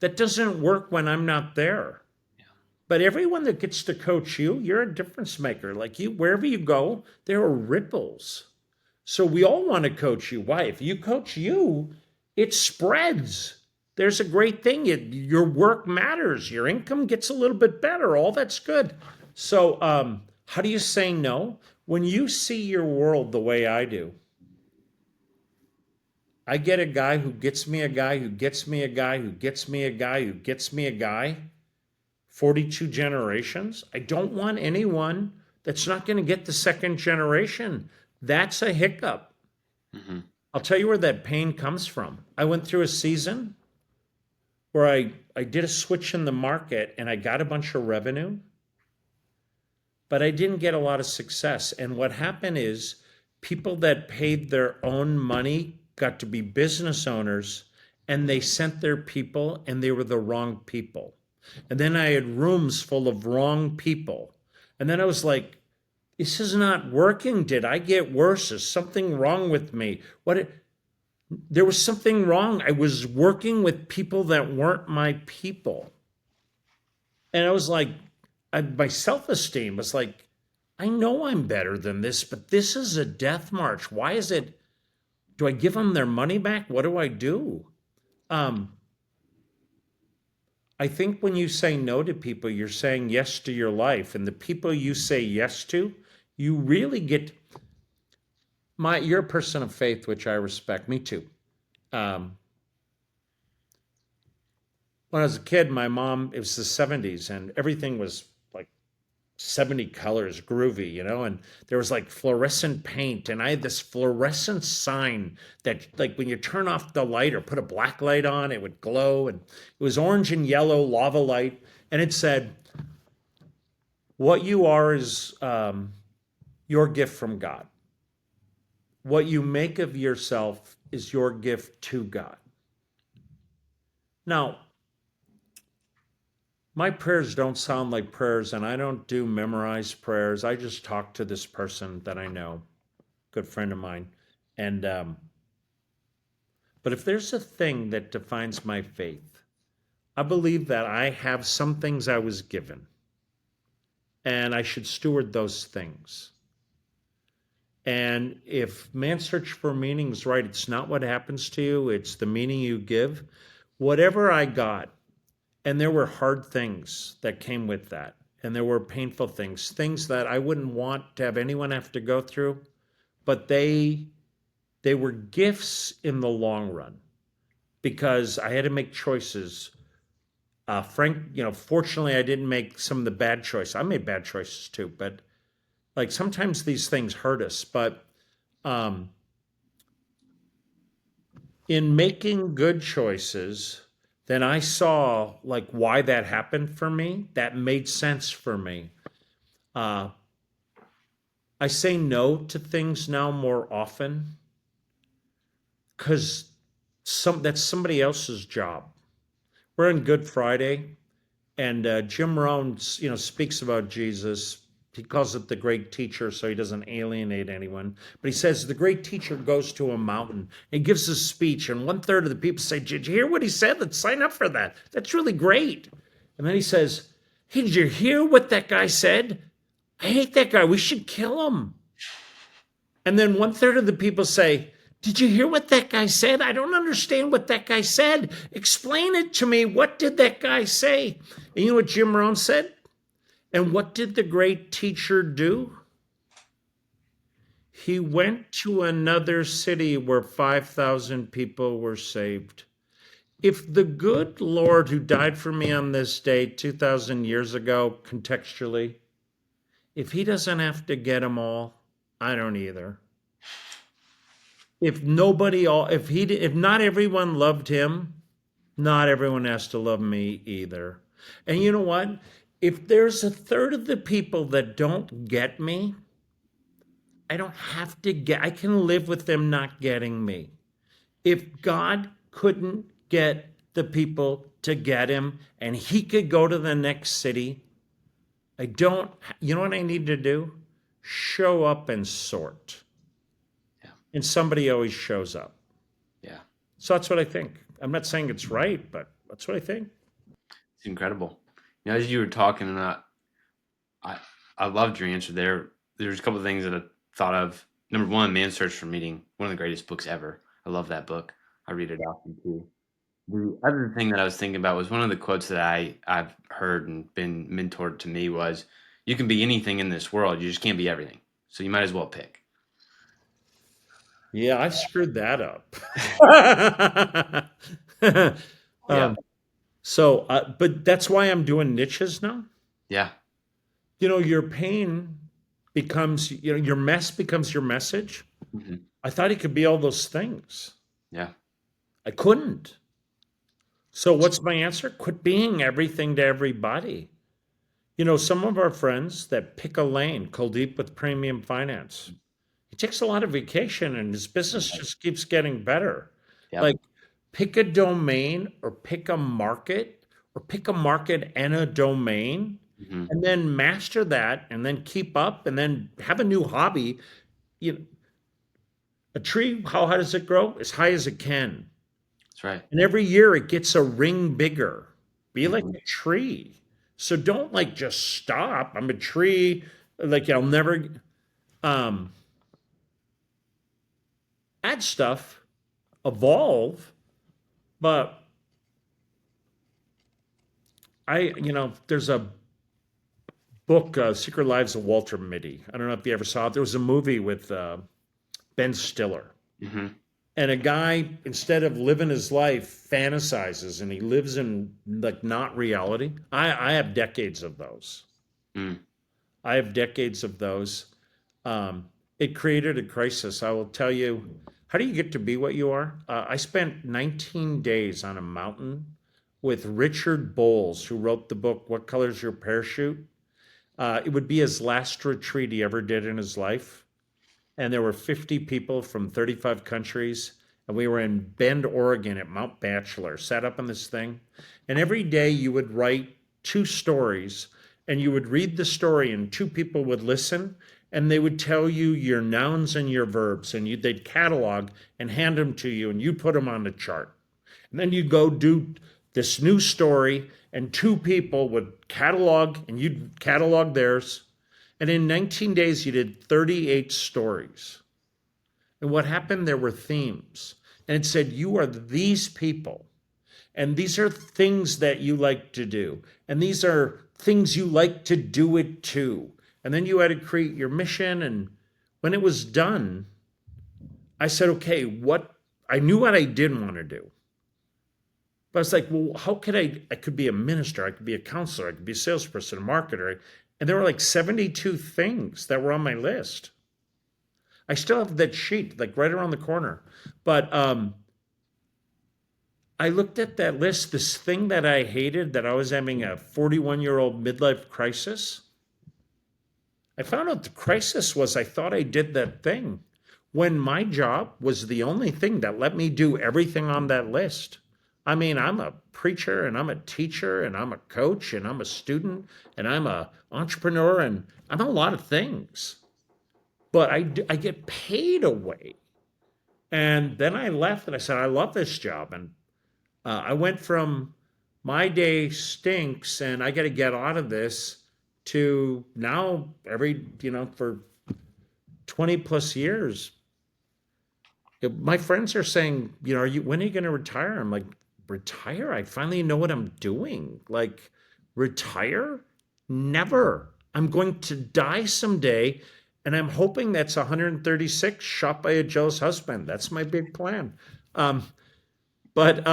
That doesn't work when I'm not there. Yeah. But everyone that gets to coach you, you're a difference maker. Like you, wherever you go, there are ripples. So we all want to coach you. Why? If you coach you, it spreads. There's a great thing. Your work matters. Your income gets a little bit better. All that's good. So how do you say no? When you see your world the way I do, I get a guy who gets me a guy who gets me a guy who gets me a guy who gets me a guy, 42 generations. I don't want anyone that's not going to get the second generation. That's a hiccup. Mm-hmm. I'll tell you where that pain comes from. I went through a season where I did a switch in the market and I got a bunch of revenue, but I didn't get a lot of success. And what happened is people that paid their own money got to be business owners and they sent their people and they were the wrong people. And then I had rooms full of wrong people. And then I was like, this is not working. Did I get worse? Is something wrong with me? There was something wrong. I was working with people that weren't my people. And I was like, my self-esteem was like, I know I'm better than this, but this is a death march. Why is it Do I give them their money back? What do I do? Um, I think when you say no to people, you're saying yes to your life. And the people you say yes to, you really get you're a person of faith, which I respect. Me too. Um, when I was a kid, my mom, it was the 70s and everything was like 70 colors, groovy, and there was like fluorescent paint. And I had this fluorescent sign that, like, when you turn off the light or put a black light on, it would glow. And it was orange and yellow lava light. And it said, what you are is your gift from God. What you make of yourself is your gift to God. Now, my prayers don't sound like prayers, and I don't do memorized prayers. I just talk to this person that I know, good friend of mine. And, but if there's a thing that defines my faith, I believe that I have some things I was given, and I should steward those things. And if man's search for meaning is right, it's not what happens to you, it's the meaning you give. Whatever I got, and there were hard things that came with that, and there were painful things, things that I wouldn't want to have anyone have to go through, but they were gifts in the long run because I had to make choices. Frank, fortunately, I didn't make some of the bad choices. I made bad choices too, but like sometimes these things hurt us. But um, in making good choices, then I saw like why that happened for me. That made sense for me. Uh, I say no to things now more often because that's somebody else's job. We're on Good Friday, and Jim Rohn, speaks about Jesus. He calls it the great teacher, so he doesn't alienate anyone. But he says the great teacher goes to a mountain and gives a speech, and 1/3 of the people say, "Did you hear what he said? Let's sign up for that. That's really great." And then he says, "Hey, did you hear what that guy said? I hate that guy. We should kill him." And then 1/3 of the people say, "Did you hear what that guy said? I don't understand what that guy said. Explain it to me. What did that guy say?" And you know what Jim Rohn said? And what did the great teacher do? He went to another city where 5,000 people were saved. If the good Lord who died for me on this day 2,000 years ago, contextually, if he doesn't have to get them all, I don't either. If not everyone loved him, not everyone has to love me either. And you know what? If there's 1/3 of the people that don't get me, I don't have to I can live with them not getting me. If God couldn't get the people to get him and he could go to the next city, you know what I need to do? Show up and sort. Yeah. And somebody always shows up. Yeah. So that's what I think. I'm not saying it's right, but that's what I think. It's incredible. As you were talking, and I, I loved your answer there. There's a couple of things that I thought of. Number one, Man's Search for Meaning, one of the greatest books ever. I love that book. I read it often too. The other thing that I was thinking about was one of the quotes that I've heard and been mentored to me was, "You can be anything in this world, you just can't be everything. So you might as well pick." Yeah, I screwed that up. Yeah. um, but that's why I'm doing niches now. Yeah. Your pain becomes, your mess becomes your message. Hmm. I thought it could be all those things. Yeah. I couldn't. So what's my answer? Quit being everything to everybody. Some of our friends that pick a lane, Kuldeep with premium finance, he takes a lot of vacation and his business just keeps getting better. Yep. Like, pick a domain or pick a market and a domain, Hmm. and then master that and then keep up and then have a new hobby. A tree, how high does it grow? As high as it can. That's right. And every year it gets a ring bigger. Be like Hmm. a tree. So don't like just stop. I'm a tree. Like I'll never. Um, add stuff, evolve, but there's a book, Secret Lives of Walter Mitty. I don't know if you ever saw it. There was a movie with Ben Stiller. Hmm. And a guy, instead of living his life, fantasizes and he lives in like not reality. I have decades of those. Mm. I have decades of those. It created a crisis. I will tell you, how do you get to be what you are? I spent 19 days on a mountain with Richard Bowles, who wrote the book, What Color's Your Parachute? It would be his last retreat he ever did in his life. And there were 50 people from 35 countries. And we were in Bend, Oregon at Mount Bachelor, sat up on this thing. And every day you would write two stories and you would read the story and two people would listen and they would tell you your nouns and your verbs and they'd catalog and hand them to you and you put them on the chart. And then you'd go do this new story and two people would catalog and you'd catalog theirs. And in 19 days, you did 38 stories. And what happened, there were themes. And it said, you are these people. And these are things that you like to do. And these are things you like to do it too. And then you had to create your mission. And when it was done, I said, okay, I knew what I didn't want to do. But I was like, well, how could I could be a minister, I could be a counselor, I could be a salesperson, a marketer. And there were like 72 things that were on my list. I still have that sheet, like right around the corner. But I looked at that list, this thing that I hated, that I was having a 41-year-old midlife crisis. I found out the crisis was I thought I did that thing when my job was the only thing that let me do everything on that list. I mean, I'm a preacher and I'm a teacher and I'm a coach and I'm a student and I'm a entrepreneur and I'm a lot of things. But I get paid away. And then I left and I said, I love this job. And I went from my day stinks and I got to get out of this to now for 20 plus years, my friends are saying, when are you going to retire? I'm like, retire? I finally know what I'm doing. Like, retire? Never. I'm going to die someday. And I'm hoping that's 136 shot by a jealous husband. That's my big plan. But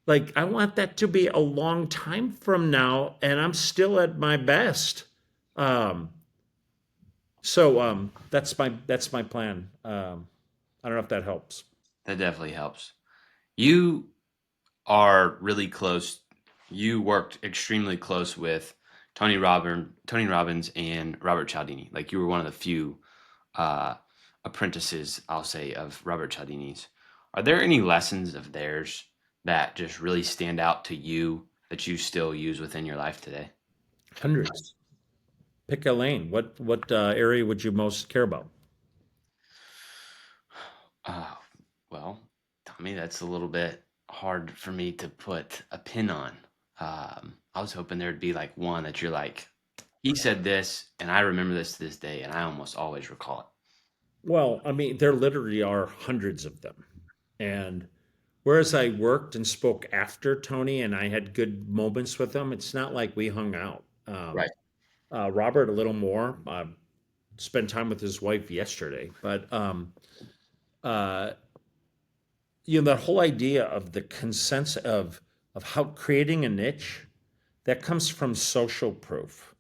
like, I want that to be a long time from now, and I'm still at my best. Um, so that's my plan. I don't know if that helps. That definitely helps. You are really close. You worked extremely close with Tony Robbins, and Robert Cialdini. Like you were one of the few uh, apprentices, I'll say, of Robert Cialdini's. Are there any lessons of theirs that just really stand out to you that you still use within your life today? Hundreds. Pick a lane. What area would you most care about? Uh, well, Tommy, that's a little bit hard for me to put a pin on. I was hoping there'd be like one that you're like, he said this, and I remember this to this day, and I almost always recall it. Well, I mean, there literally are hundreds of them. And whereas I worked and spoke after Tony and I had good moments with him, it's not like we hung out. Right. Robert, a little more. Spent time with his wife yesterday. But, uh, that whole idea of the consensus of how creating a niche that comes from social proof.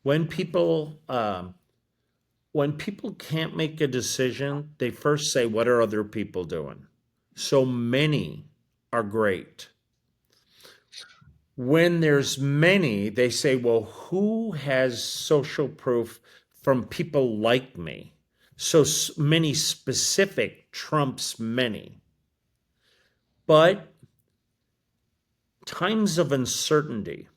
When people when people can't make a decision, they first say, "What are other people doing?" So many are great. When there's many, they say, "Well, who has social proof from people like me?" So many specific trumps many. But times of uncertainty,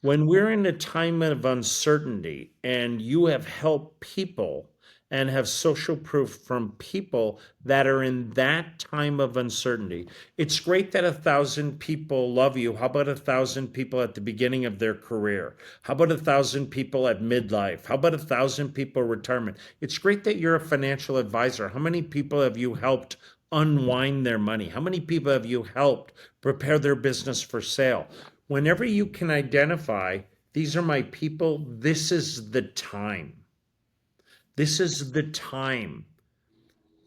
when we're in a time of uncertainty and you have helped people and have social proof from people that are in that time of uncertainty. It's great that 1,000 people love you. How about 1,000 people at the beginning of their career? How about 1,000 people at midlife? How about 1,000 people retirement? It's great that you're a financial advisor. How many people have you helped unwind their money? How many people have you helped prepare their business for sale? Whenever you can identify, these are my people, this is the time. This is the time.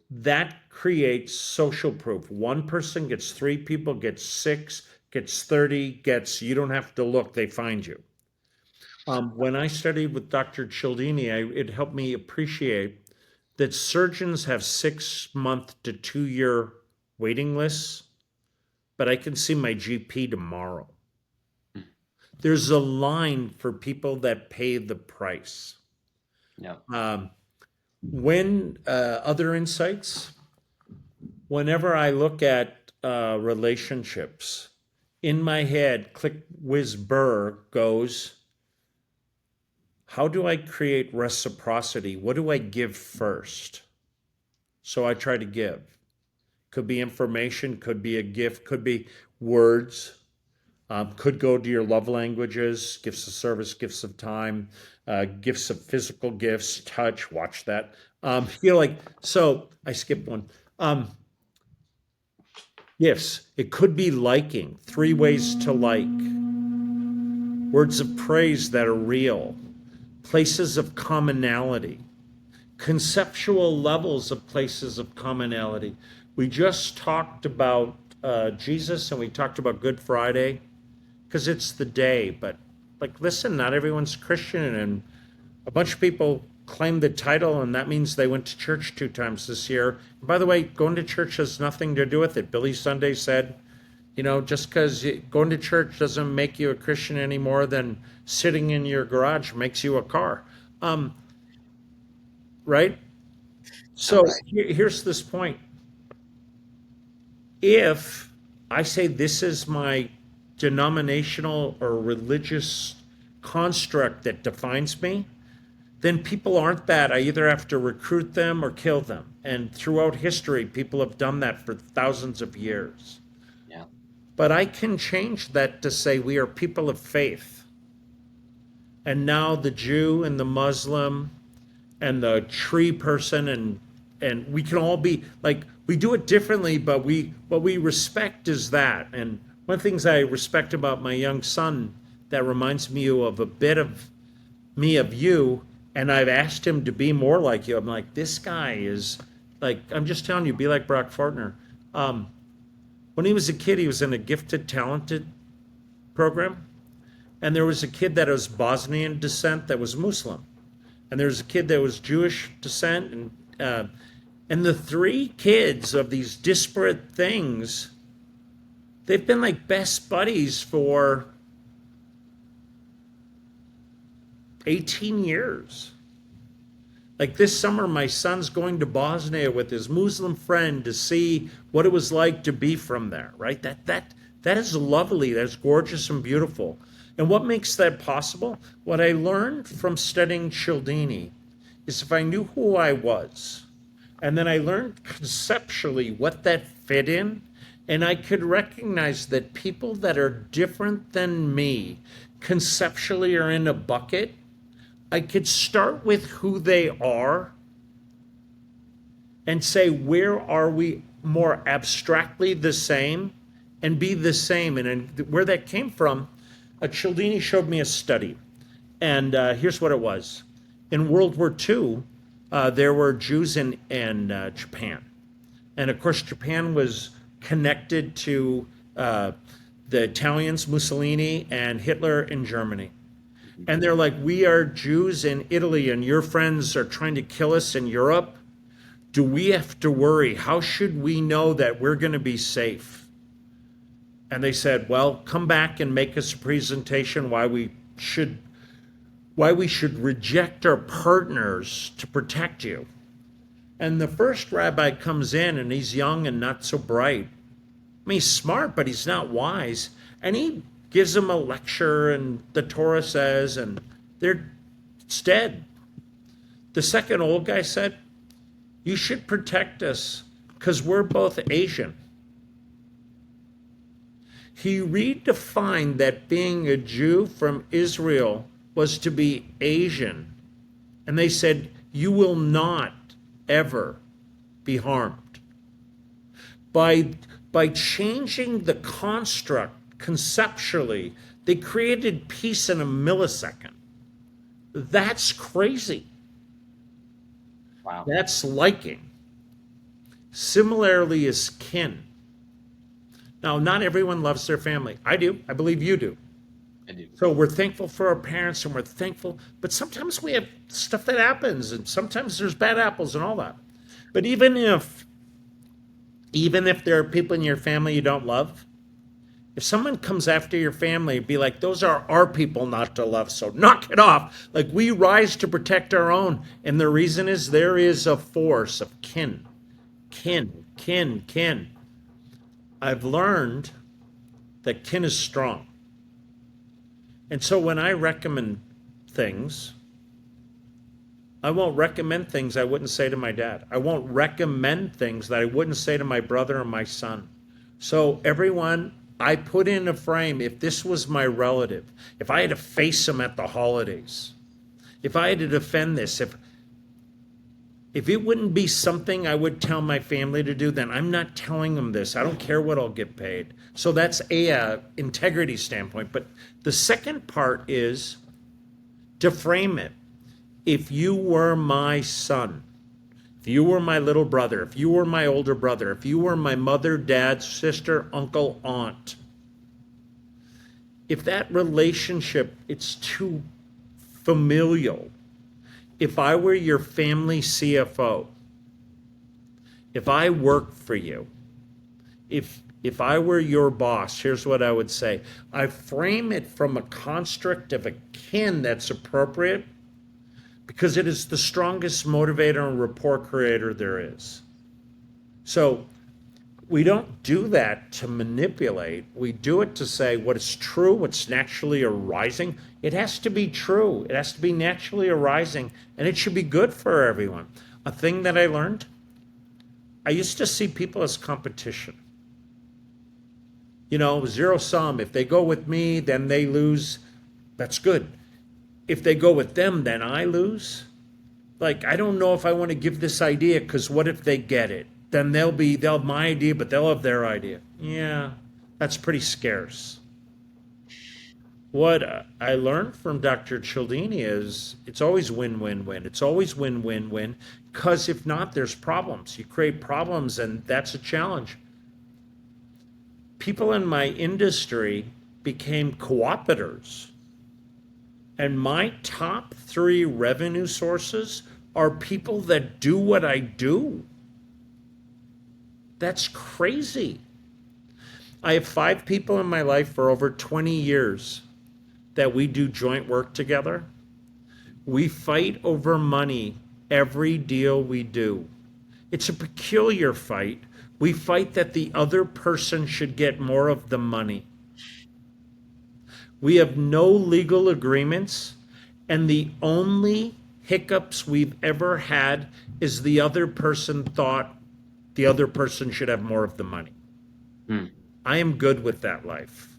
That creates social proof. One person gets three, people gets six, gets 30, gets, you don't have to look, they find you. When I studied with Dr. Cialdini, it helped me appreciate that surgeons have 6 month to 2 year waiting lists, but I can see my GP tomorrow. There's a line for people that pay the price. Yeah. When other insights, whenever I look at relationships, in my head, click whiz burr goes, how do I create reciprocity? What do I give first? So I try to give. Could be information, could be a gift, could be words, could go to your love languages, gifts of service, gifts of time, gifts of physical gifts, touch, watch that. So I skipped one. Gifts, it could be liking, 3 ways to like, words of praise that are real, places of commonality, conceptual levels of places of commonality. We just talked about Jesus and we talked about Good Friday because it's the day, but like, listen, not everyone's Christian, and a bunch of people claim the title, and that means they went to church 2 times this year. And by the way, going to church has nothing to do with it. Billy Sunday said, just because going to church doesn't make you a Christian any more than sitting in your garage makes you a car. Right? So here's this point. If I say this is my denominational or religious construct that defines me, then people aren't that. I either have to recruit them or kill them. And throughout history, people have done that for thousands of years. Yeah. But I can change that to say we are people of faith. And now the Jew and the Muslim and the tree person and we can all be like, we do it differently, but what we respect is that. And one of the things I respect about my young son that reminds me of a bit of me of you, and I've asked him to be more like you. I'm like, this guy is like, I'm just telling you, be like Brock Fortner. When he was a kid, he was in a gifted, talented program. And there was a kid that was Bosnian descent that was Muslim. And there was a kid that was Jewish descent. And the three kids of these disparate things, they've been like best buddies for 18 years. Like this summer, my son's going to Bosnia with his Muslim friend to see what it was like to be from there, right? That is lovely. That's gorgeous and beautiful. And what makes that possible? What I learned from studying Cialdini is if I knew who I was, and then I learned conceptually what that fit in, and I could recognize that people that are different than me conceptually are in a bucket. I could start with who they are and say, where are we more abstractly the same and be the same? And where that came from, Cialdini showed me a study. And here's what it was. In World War II, there were Jews in Japan. And of course, Japan was connected to the Italians, Mussolini, and Hitler in Germany. And they're like, we are Jews in Italy and your friends are trying to kill us in Europe. Do we have to worry? How should we know that we're going to be safe? And they said, well, come back and make us a presentation why we should reject our partners to protect you. And the first rabbi comes in and he's young and not so bright. I mean, he's smart, but he's not wise. And he gives them a lecture, and the Torah says, and it's dead. The second old guy said, you should protect us because we're both Asian. He redefined that being a Jew from Israel was to be Asian. And they said, you will not ever be harmed. By changing the construct conceptually, they created peace in a millisecond. That's crazy. Wow. That's liking. Similarly is kin. Now, not everyone loves their family. I do. I believe you do. I do. So we're thankful for our parents and we're thankful, but sometimes we have stuff that happens and sometimes there's bad apples and all that. But even if there are people in your family you don't love, if someone comes after your family, be like, those are our people not to love, so knock it off. Like, we rise to protect our own. And the reason is there is a force of kin. Kin. I've learned that kin is strong. And so when I recommend things, I won't recommend things I wouldn't say to my dad. I won't recommend things that I wouldn't say to my brother or my son. So everyone, I put in a frame, if this was my relative, if I had to face him at the holidays, if I had to defend this, if it wouldn't be something I would tell my family to do, then I'm not telling them this. I don't care what I'll get paid. So that's a integrity standpoint. But the second part is to frame it. If you were my son, if you were my little brother, if you were my older brother, if you were my mother, dad, sister, uncle, aunt, if that relationship, it's too familial, if I were your family CFO, if I worked for you, if I were your boss, here's what I would say. I frame it from a construct of a kin that's appropriate because it is the strongest motivator and rapport creator there is. So we don't do that to manipulate. We do it to say what is true, what's naturally arising. It has to be true. It has to be naturally arising, and it should be good for everyone. A thing that I learned, I used to see people as competition. Zero sum. If they go with me, then they lose. That's good. If they go with them, then I lose. Like, I don't know if I want to give this idea because what if they get it? Then they'll have my idea, but they'll have their idea. Yeah, that's pretty scarce. What I learned from Dr. Cialdini is it's always win-win-win. It's always win-win-win because if not, there's problems. You create problems and that's a challenge. People in my industry became cooperators. And my top 3 revenue sources are people that do what I do. That's crazy. I have 5 people in my life for over 20 years that we do joint work together. We fight over money every deal we do. It's a peculiar fight. We fight that the other person should get more of the money. We have no legal agreements, and the only hiccups we've ever had is the other person thought the other person should have more of the money. I am good with that life.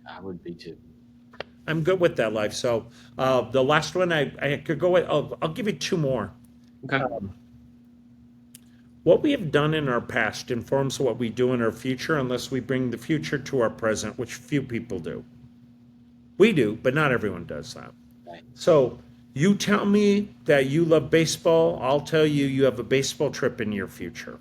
I would be too. I'm good with that life. So the last one I could go with, I'll give you 2 more. Okay. What we have done in our past informs what we do in our future unless we bring the future to our present, which few people do. We do, but not everyone does that. Right. So you tell me that you love baseball, I'll tell you you have a baseball trip in your future.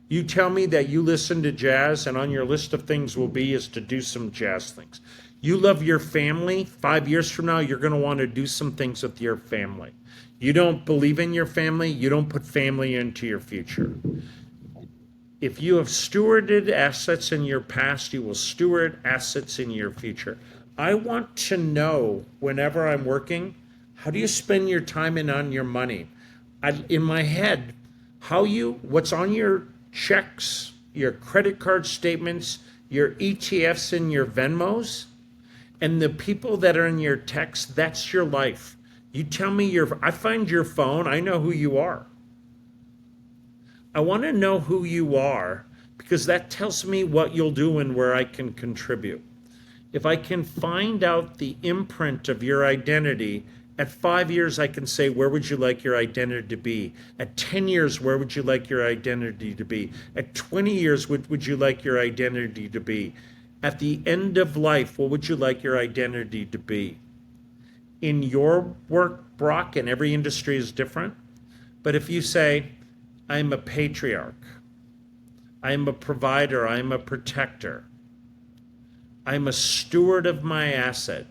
You tell me that you listen to jazz, and on your list of things will be is to do some jazz things. You love your family. 5 years from now, you're going to want to do some things with your family. You don't believe in your family, you don't put family into your future. If you have stewarded assets in your past, you will steward assets in your future. I want to know whenever I'm working, how do you spend your time and on your money? In my head, what's on your checks, your credit card statements, your ETFs and your Venmos, and the people that are in your text, that's your life. You tell me I find your phone, I know who you are. I want to know who you are because that tells me what you'll do and where I can contribute. If I can find out the imprint of your identity, at 5 years, I can say, where would you like your identity to be? At 10 years, where would you like your identity to be? At 20 years, what would you like your identity to be? At the end of life, what would you like your identity to be? In your work, Brock, and every industry is different, but if you say, I'm a patriarch, I'm a provider, I'm a protector, I'm a steward of my asset,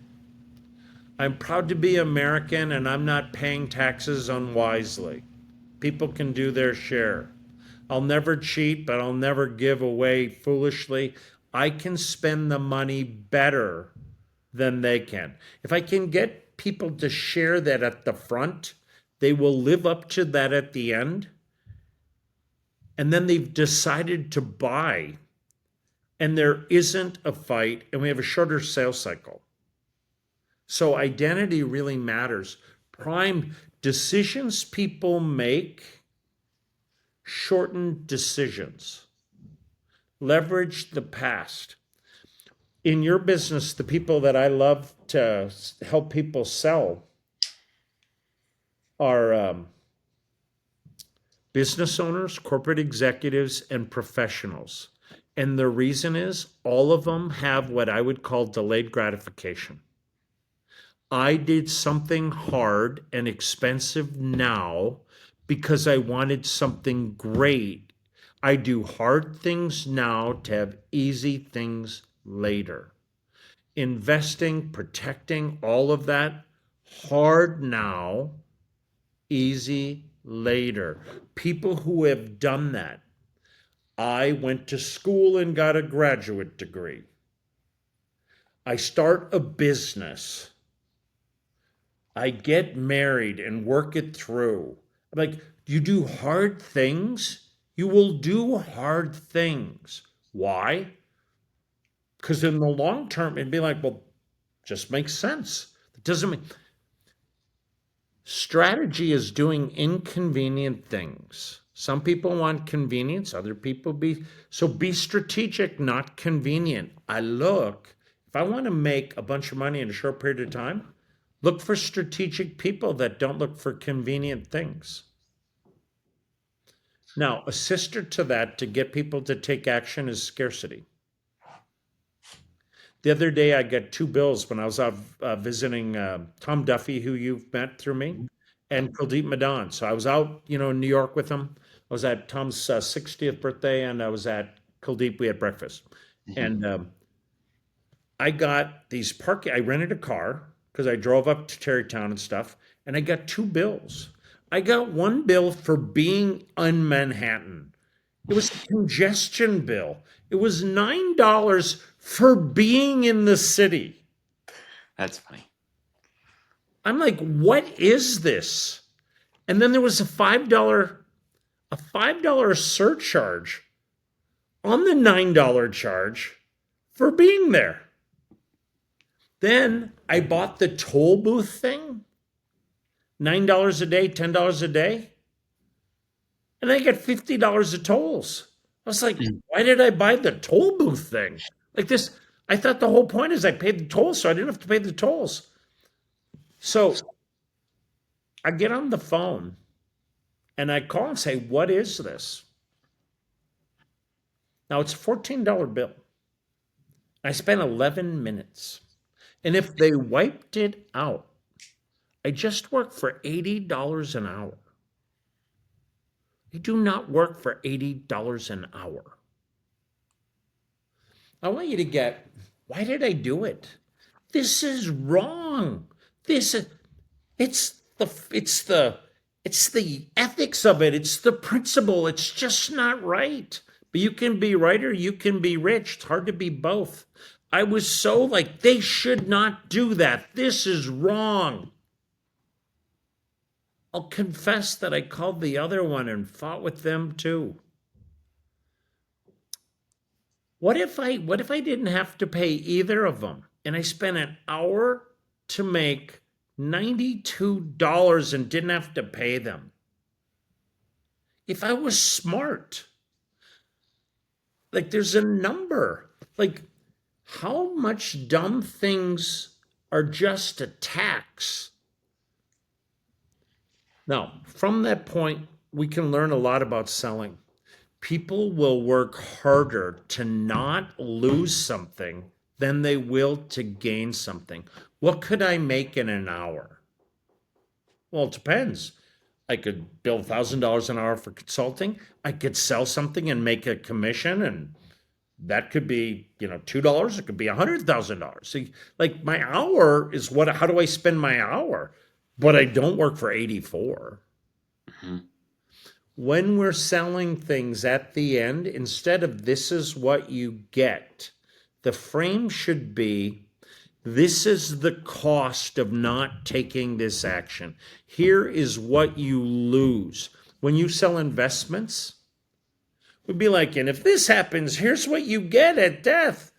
I'm proud to be American and I'm not paying taxes unwisely. People can do their share. I'll never cheat, but I'll never give away foolishly. I can spend the money better than they can. If I can get people to share that at the front, they will live up to that at the end. And then they've decided to buy, and there isn't a fight, and we have a shorter sales cycle. So identity really matters. Prime decisions people make, shorten decisions. Leverage the past. In your business, the people that I love to help people sell are business owners, corporate executives, and professionals. And the reason is all of them have what I would call delayed gratification. I did something hard and expensive now because I wanted something great. I do hard things now to have easy things later. Investing, protecting, all of that, hard now, easy later. People who have done that. I went to school and got a graduate degree. I start a business. I get married and work it through. I'm like, you do hard things, you will do hard things. Why? Because in the long term, it'd be like, well, just makes sense. It doesn't make strategy is doing inconvenient things. Some people want convenience, other people be strategic, not convenient. If I want to make a bunch of money in a short period of time, look for strategic people that don't look for convenient things. Now, a sister to that to get people to take action is scarcity. The other day, I got two bills when I was out visiting Tom Duffy, who you've met through me, and Kuldeep Madan. So I was out, in New York with him. I was at Tom's 60th birthday, and I was at Kuldeep. We had breakfast, and I got these I rented a car because I drove up to Tarrytown and stuff, and I got two bills. I got one bill for being in Manhattan. It was a congestion bill. It was $9 for being in the city. That's funny. I'm like, what is this? And then there was a $5 surcharge on the $9 charge for being there. Then I bought the toll booth thing, $9 a day, $10 a day, and I got $50 of tolls. I was like, why did I buy the toll booth thing? Like this, I thought the whole point is I paid the tolls, so I didn't have to pay the tolls. So I get on the phone and I call and say, what is this? Now it's a $14 bill. I spent 11 minutes. And if they wiped it out, I just worked for $80 an hour. You do not work for $80 an hour. I want you to get, why did I do it? This is wrong. It's the ethics of it. It's the principle. It's just not right. But you can be right or you can be rich. It's hard to be both. I was so like, they should not do that. This is wrong. I'll confess that I called the other one and fought with them too. What if I didn't have to pay either of them and I spent an hour to make $92 and didn't have to pay them. If I was smart, like there's a number. Like how much dumb things are just a tax? Now, from that point, we can learn a lot about selling. People will work harder to not lose something than they will to gain something. What could I make in an hour? Well, it depends. I could bill $1,000 an hour for consulting. I could sell something and make a commission, and that could be, $2. It could be $100,000. See, like my hour is what? How do I spend my hour? But I don't work for 84. Mhm. When we're selling things at the end, instead of this is what you get, the frame should be this is the cost of not taking this action. Here is what you lose. When you sell investments, it would be like, and if this happens, here's what you get at death.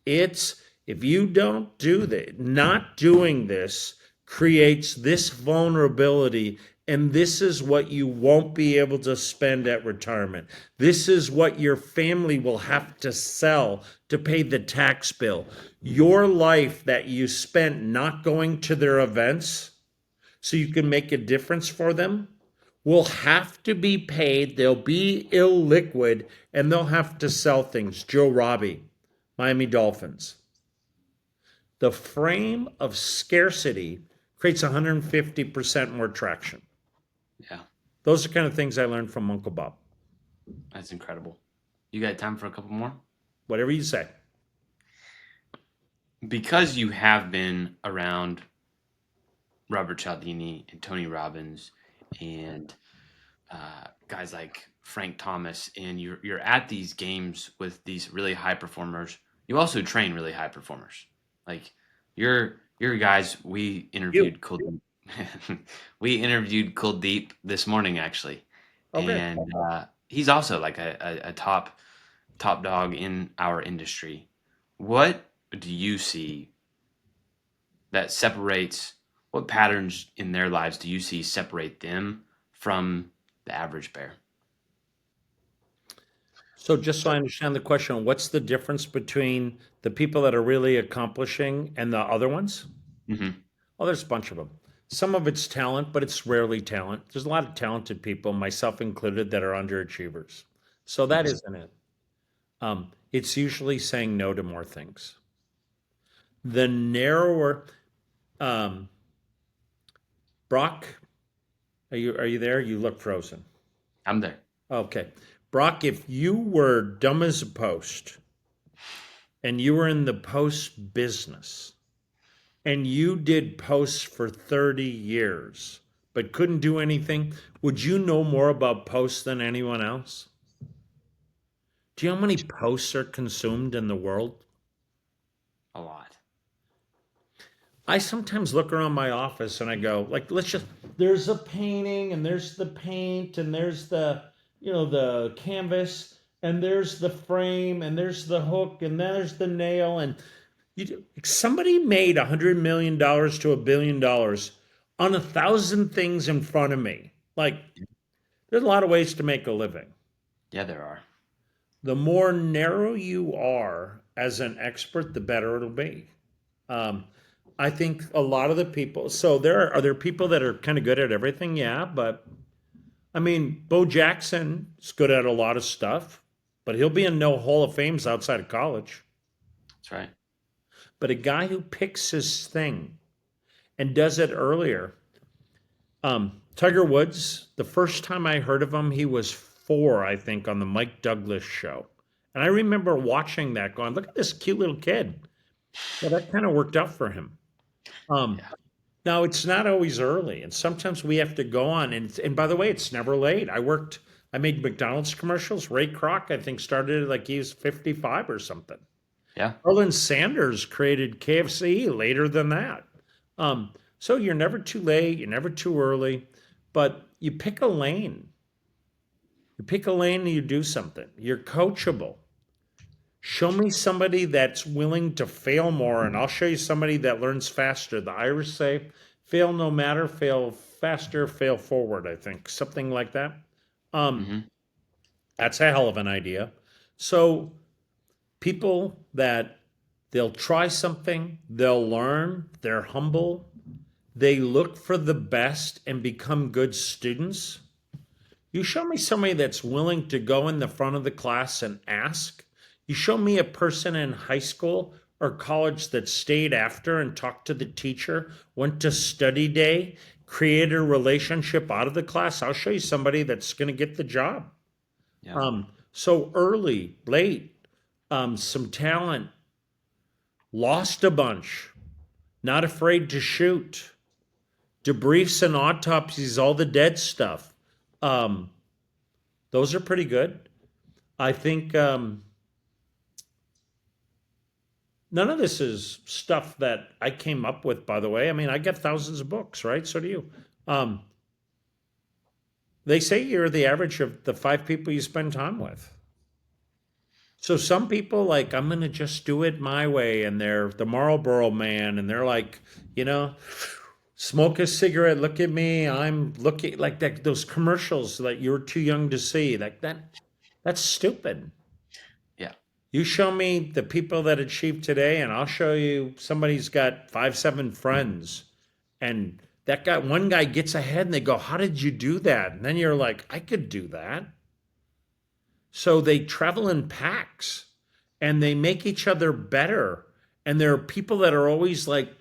It's if you don't do that, not doing this creates this vulnerability, and this is what you won't be able to spend at retirement. This is what your family will have to sell to pay the tax bill. Your life that you spent not going to their events so you can make a difference for them will have to be paid. They'll be illiquid and they'll have to sell things. Joe Robbie, Miami Dolphins. The frame of scarcity creates 150% more traction. Yeah, Those are kind of things I learned from Uncle Bob. that's incredible. You got time for a couple more? Whatever you say. Because you have been around Robert Cialdini and Tony Robbins and guys like Frank Thomas, and you're at these games with these really high performers. You also train really high performers. Like you're guys we You. interviewed we interviewed Kuldeep this morning actually, Okay. and he's also like a top dog in our industry. What do you see that separates? What patterns in their lives do you see separate them from the average bear? So just so I understand the question, what's the difference between the people that are really accomplishing and the other ones? Hmm. Oh, there's a bunch of them. Some of it's talent, but it's rarely talent. There's a lot of talented people, myself included, that are underachievers. So that isn't it. It's usually saying no to more things. The narrower, um, Brock, are you there? You look frozen. I'm there. Okay. Brock, if you were dumb as a post and you were in the post business and you did posts for 30 years but couldn't do anything, would you know more about posts than anyone else? Do you know how many posts are consumed in the world? A lot. I sometimes look around my office and I go, like, there's a painting and there's the paint and there's the canvas and there's the frame and there's the hook and there's the nail. And somebody made $100 million to $1 billion on 1,000 things in front of me. Like, there's a lot of ways to make a living. Yeah, there are. The more narrow you are as an expert, the better it'll be. Um, I think a lot of the people. So are there people that are kind of good at everything? Yeah, but I mean, Bo Jackson is good at a lot of stuff, but he'll be in no Hall of Fames outside of college. That's right. But a guy who picks his thing and does it earlier. Tiger Woods. The first time I heard of him, he was 4, I think, on the Mike Douglas show, and I remember watching that, going, "Look at this cute little kid." Well, that kind of worked out for him. Um, Yeah. Now it's not always early, and sometimes we have to go on. And by the way, it's never late. I made McDonald's commercials. Ray Kroc, I think, started like he was 55 or something. Yeah. Arlen Sanders created KFC later than that. So you're never too late. You're never too early, but you pick a lane. You pick a lane and you do something. You're coachable. Show me somebody that's willing to fail more, and I'll show you somebody that learns faster. The Irish say, fail no matter, fail faster, fail forward, I think. Something like that. Um, Hmm. that's a hell of an idea. So people that they'll try something, they'll learn, they're humble, they look for the best and become good students. You show me somebody that's willing to go in the front of the class and ask. You show me a person in high school or college that stayed after and talked to the teacher, went to study day, created a relationship out of the class. I'll show you somebody that's going to get the job. Yeah. So early, late, some talent, lost a bunch, not afraid to shoot, debriefs and autopsies, all the dead stuff. Um, those are pretty good. I think none of this is stuff that I came up with, by the way. I mean, I get thousands of books, right? So do you. Um, they say you're the average of the 5 people you spend time with. So some people like, I'm gonna just do it my way, and they're the Marlboro man, and they're like, you know, smoke a cigarette, look at me, I'm looking like that. Those commercials that you're too young to see, like that. That's stupid. Yeah. You show me the people that achieve today, and I'll show you somebody's got 5, 7 friends. And that guy, one guy gets ahead and they go, how did you do that? And then you're like, I could do that. So they travel in packs and they make each other better. And there are people that are always like,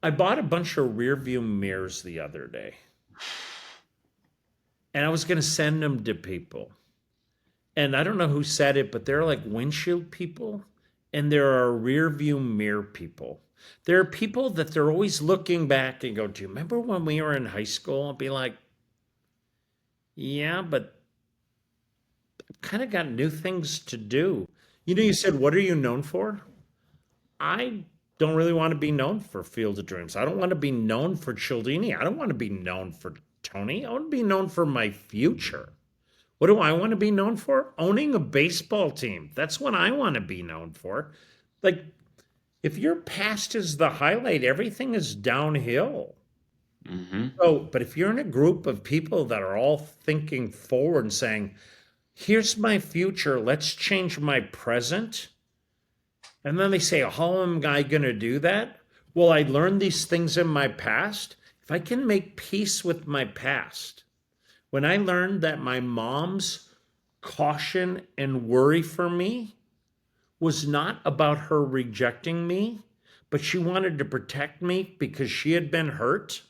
I bought a bunch of rear view mirrors the other day and I was going to send them to people. And I don't know who said it, but they're like windshield people and there are rear view mirror people. There are people that they're always looking back and go, do you remember when we were in high school? I'll be like, yeah, but I've kind of got new things to do. You know, you said, what are you known for? I don't really want to be known for Field of Dreams. I don't want to be known for Cialdini. I don't want to be known for Tony. I want to be known for my future. What do I want to be known for? Owning a baseball team. That's what I want to be known for. Like, if your past is the highlight, everything is downhill. Hmm. So, but if you're in a group of people that are all thinking forward and saying, here's my future, let's change my present. And then they say, how am I going to do that? Well, I learned these things in my past. If I can make peace with my past, when I learned that my mom's caution and worry for me was not about her rejecting me, but she wanted to protect me because she had been hurt,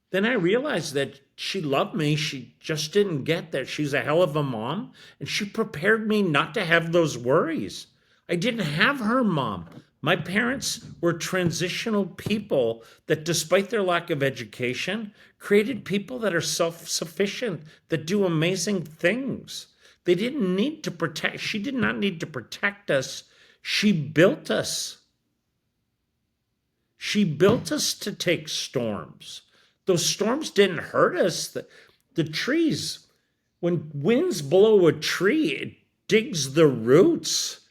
then I realized that she loved me. She just didn't get that she's a hell of a mom. And she prepared me not to have those worries. I didn't have her mom. My parents were transitional people that, despite their lack of education, created people that are self sufficient, that do amazing things. They didn't need to protect, she did not need to protect us. She built us. She built us to take storms. Those storms didn't hurt us. The trees, when winds blow a tree, it digs the roots.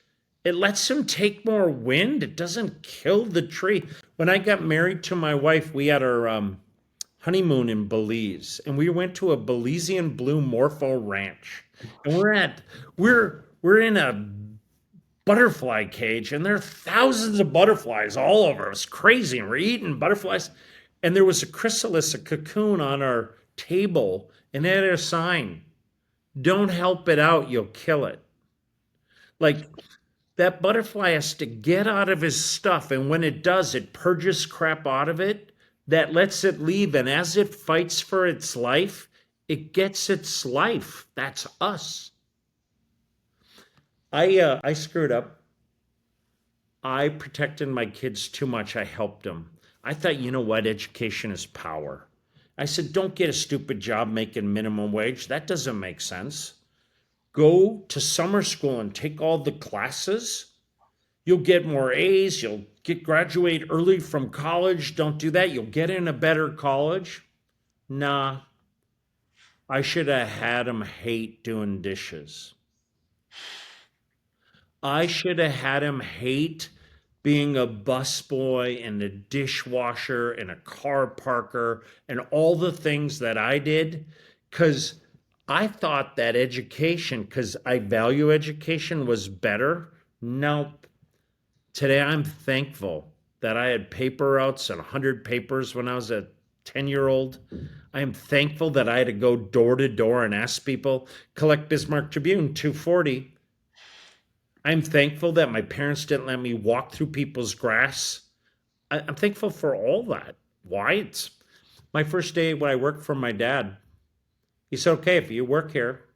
It lets them take more wind. It doesn't kill the tree. When I got married to my wife, we had our honeymoon in Belize, and we went to a Belizean blue morpho ranch. And we're in a butterfly cage, and there are thousands of butterflies all over. It was crazy, and we're eating butterflies. And there was a chrysalis, a cocoon on our table, and it had a sign: "Don't help it out, you'll kill it." Like that butterfly has to get out of his stuff, and when it does, it purges crap out of it that lets it leave. And as it fights for its life, it gets its life. That's us. I screwed up. I protected my kids too much. I helped them. I thought, you know what? Education is power. I said, don't get a stupid job making minimum wage. That doesn't make sense. Go to summer school and take all the classes. You'll get more A's. You'll get graduate early from college. Don't do that. You'll get in a better college. Nah, I should have had them hate doing dishes. I should have had him hate being a busboy and a dishwasher and a car parker and all the things that I did, because I thought that education, because I value education, was better. Nope. Today I'm thankful that I had paper routes and 100 papers when I was a 10-year-old. I am thankful that I had to go door to door and ask people, collect Bismarck Tribune 240. I'm thankful that my parents didn't let me walk through people's grass. I'm thankful for all that. Why? It's my first day when I worked for my dad. He said, okay, if you work here,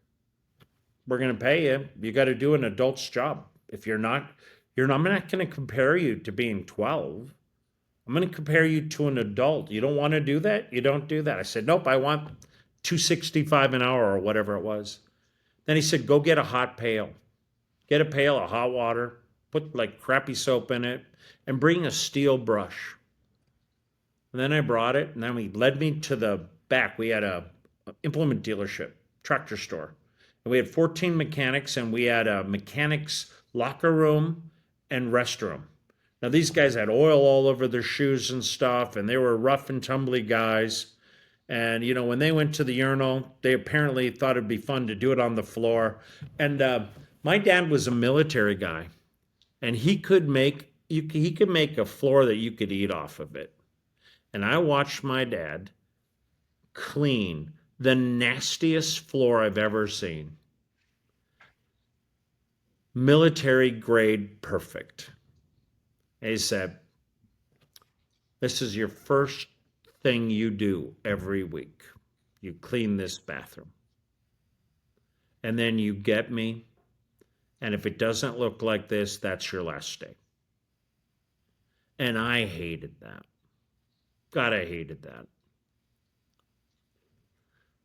we're going to pay you. You got to do an adult's job. If you're not, I'm not going to compare you to being 12. I'm going to compare you to an adult. You don't want to do that? You don't do that. I said, nope, I want 265 an hour or whatever it was. Then he said, go get a hot pail. Get a pail of hot water, put like crappy soap in it, and bring a steel brush. And then I brought it, and then he led me to the back. We had a implement dealership, tractor store. And we had 14 mechanics, and we had a mechanic's locker room and restroom. Now, these guys had oil all over their shoes and stuff, and they were rough and tumbly guys. And, you know, when they went to the urinal, they apparently thought it'd be fun to do it on the floor. And my dad was a military guy, and he could make a floor that you could eat off of it. And I watched my dad clean the nastiest floor I've ever seen. Military grade perfect. And he said, this is your first thing you do every week. You clean this bathroom. And then you get me. And if it doesn't look like this, that's your last day. And I hated that. God, I hated that.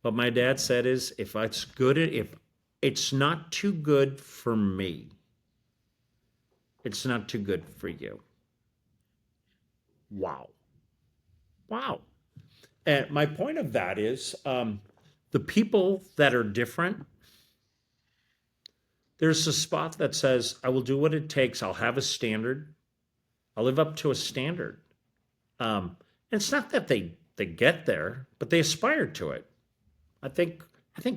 What my dad said is, if it's not too good for me, it's not too good for you. Wow. Wow. And my point of that is, the people that are different, there's a spot that says, I will do what it takes. I'll have a standard. I'll live up to a standard. And it's not that they get there, but they aspire to it. I think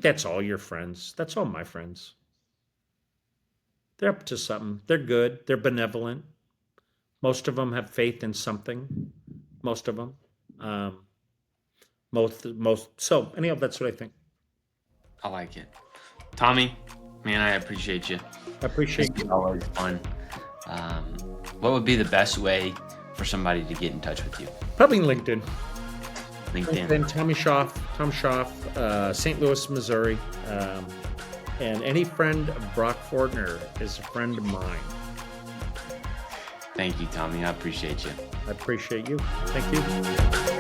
that's all your friends. That's all my friends. They're up to something. They're good. They're benevolent. Most of them have faith in something. Most of them. Most. So anyhow, that's what I think. I like it. Tommy, man, I appreciate you. I appreciate It's you. always fun. What would be the best way for somebody to get in touch with you? Probably LinkedIn. LinkedIn. Tommy Schaaf, St. Louis, Missouri. And any friend of Brock Fortner is a friend of mine. Thank you, Tommy. I appreciate you. I appreciate you. Thank you.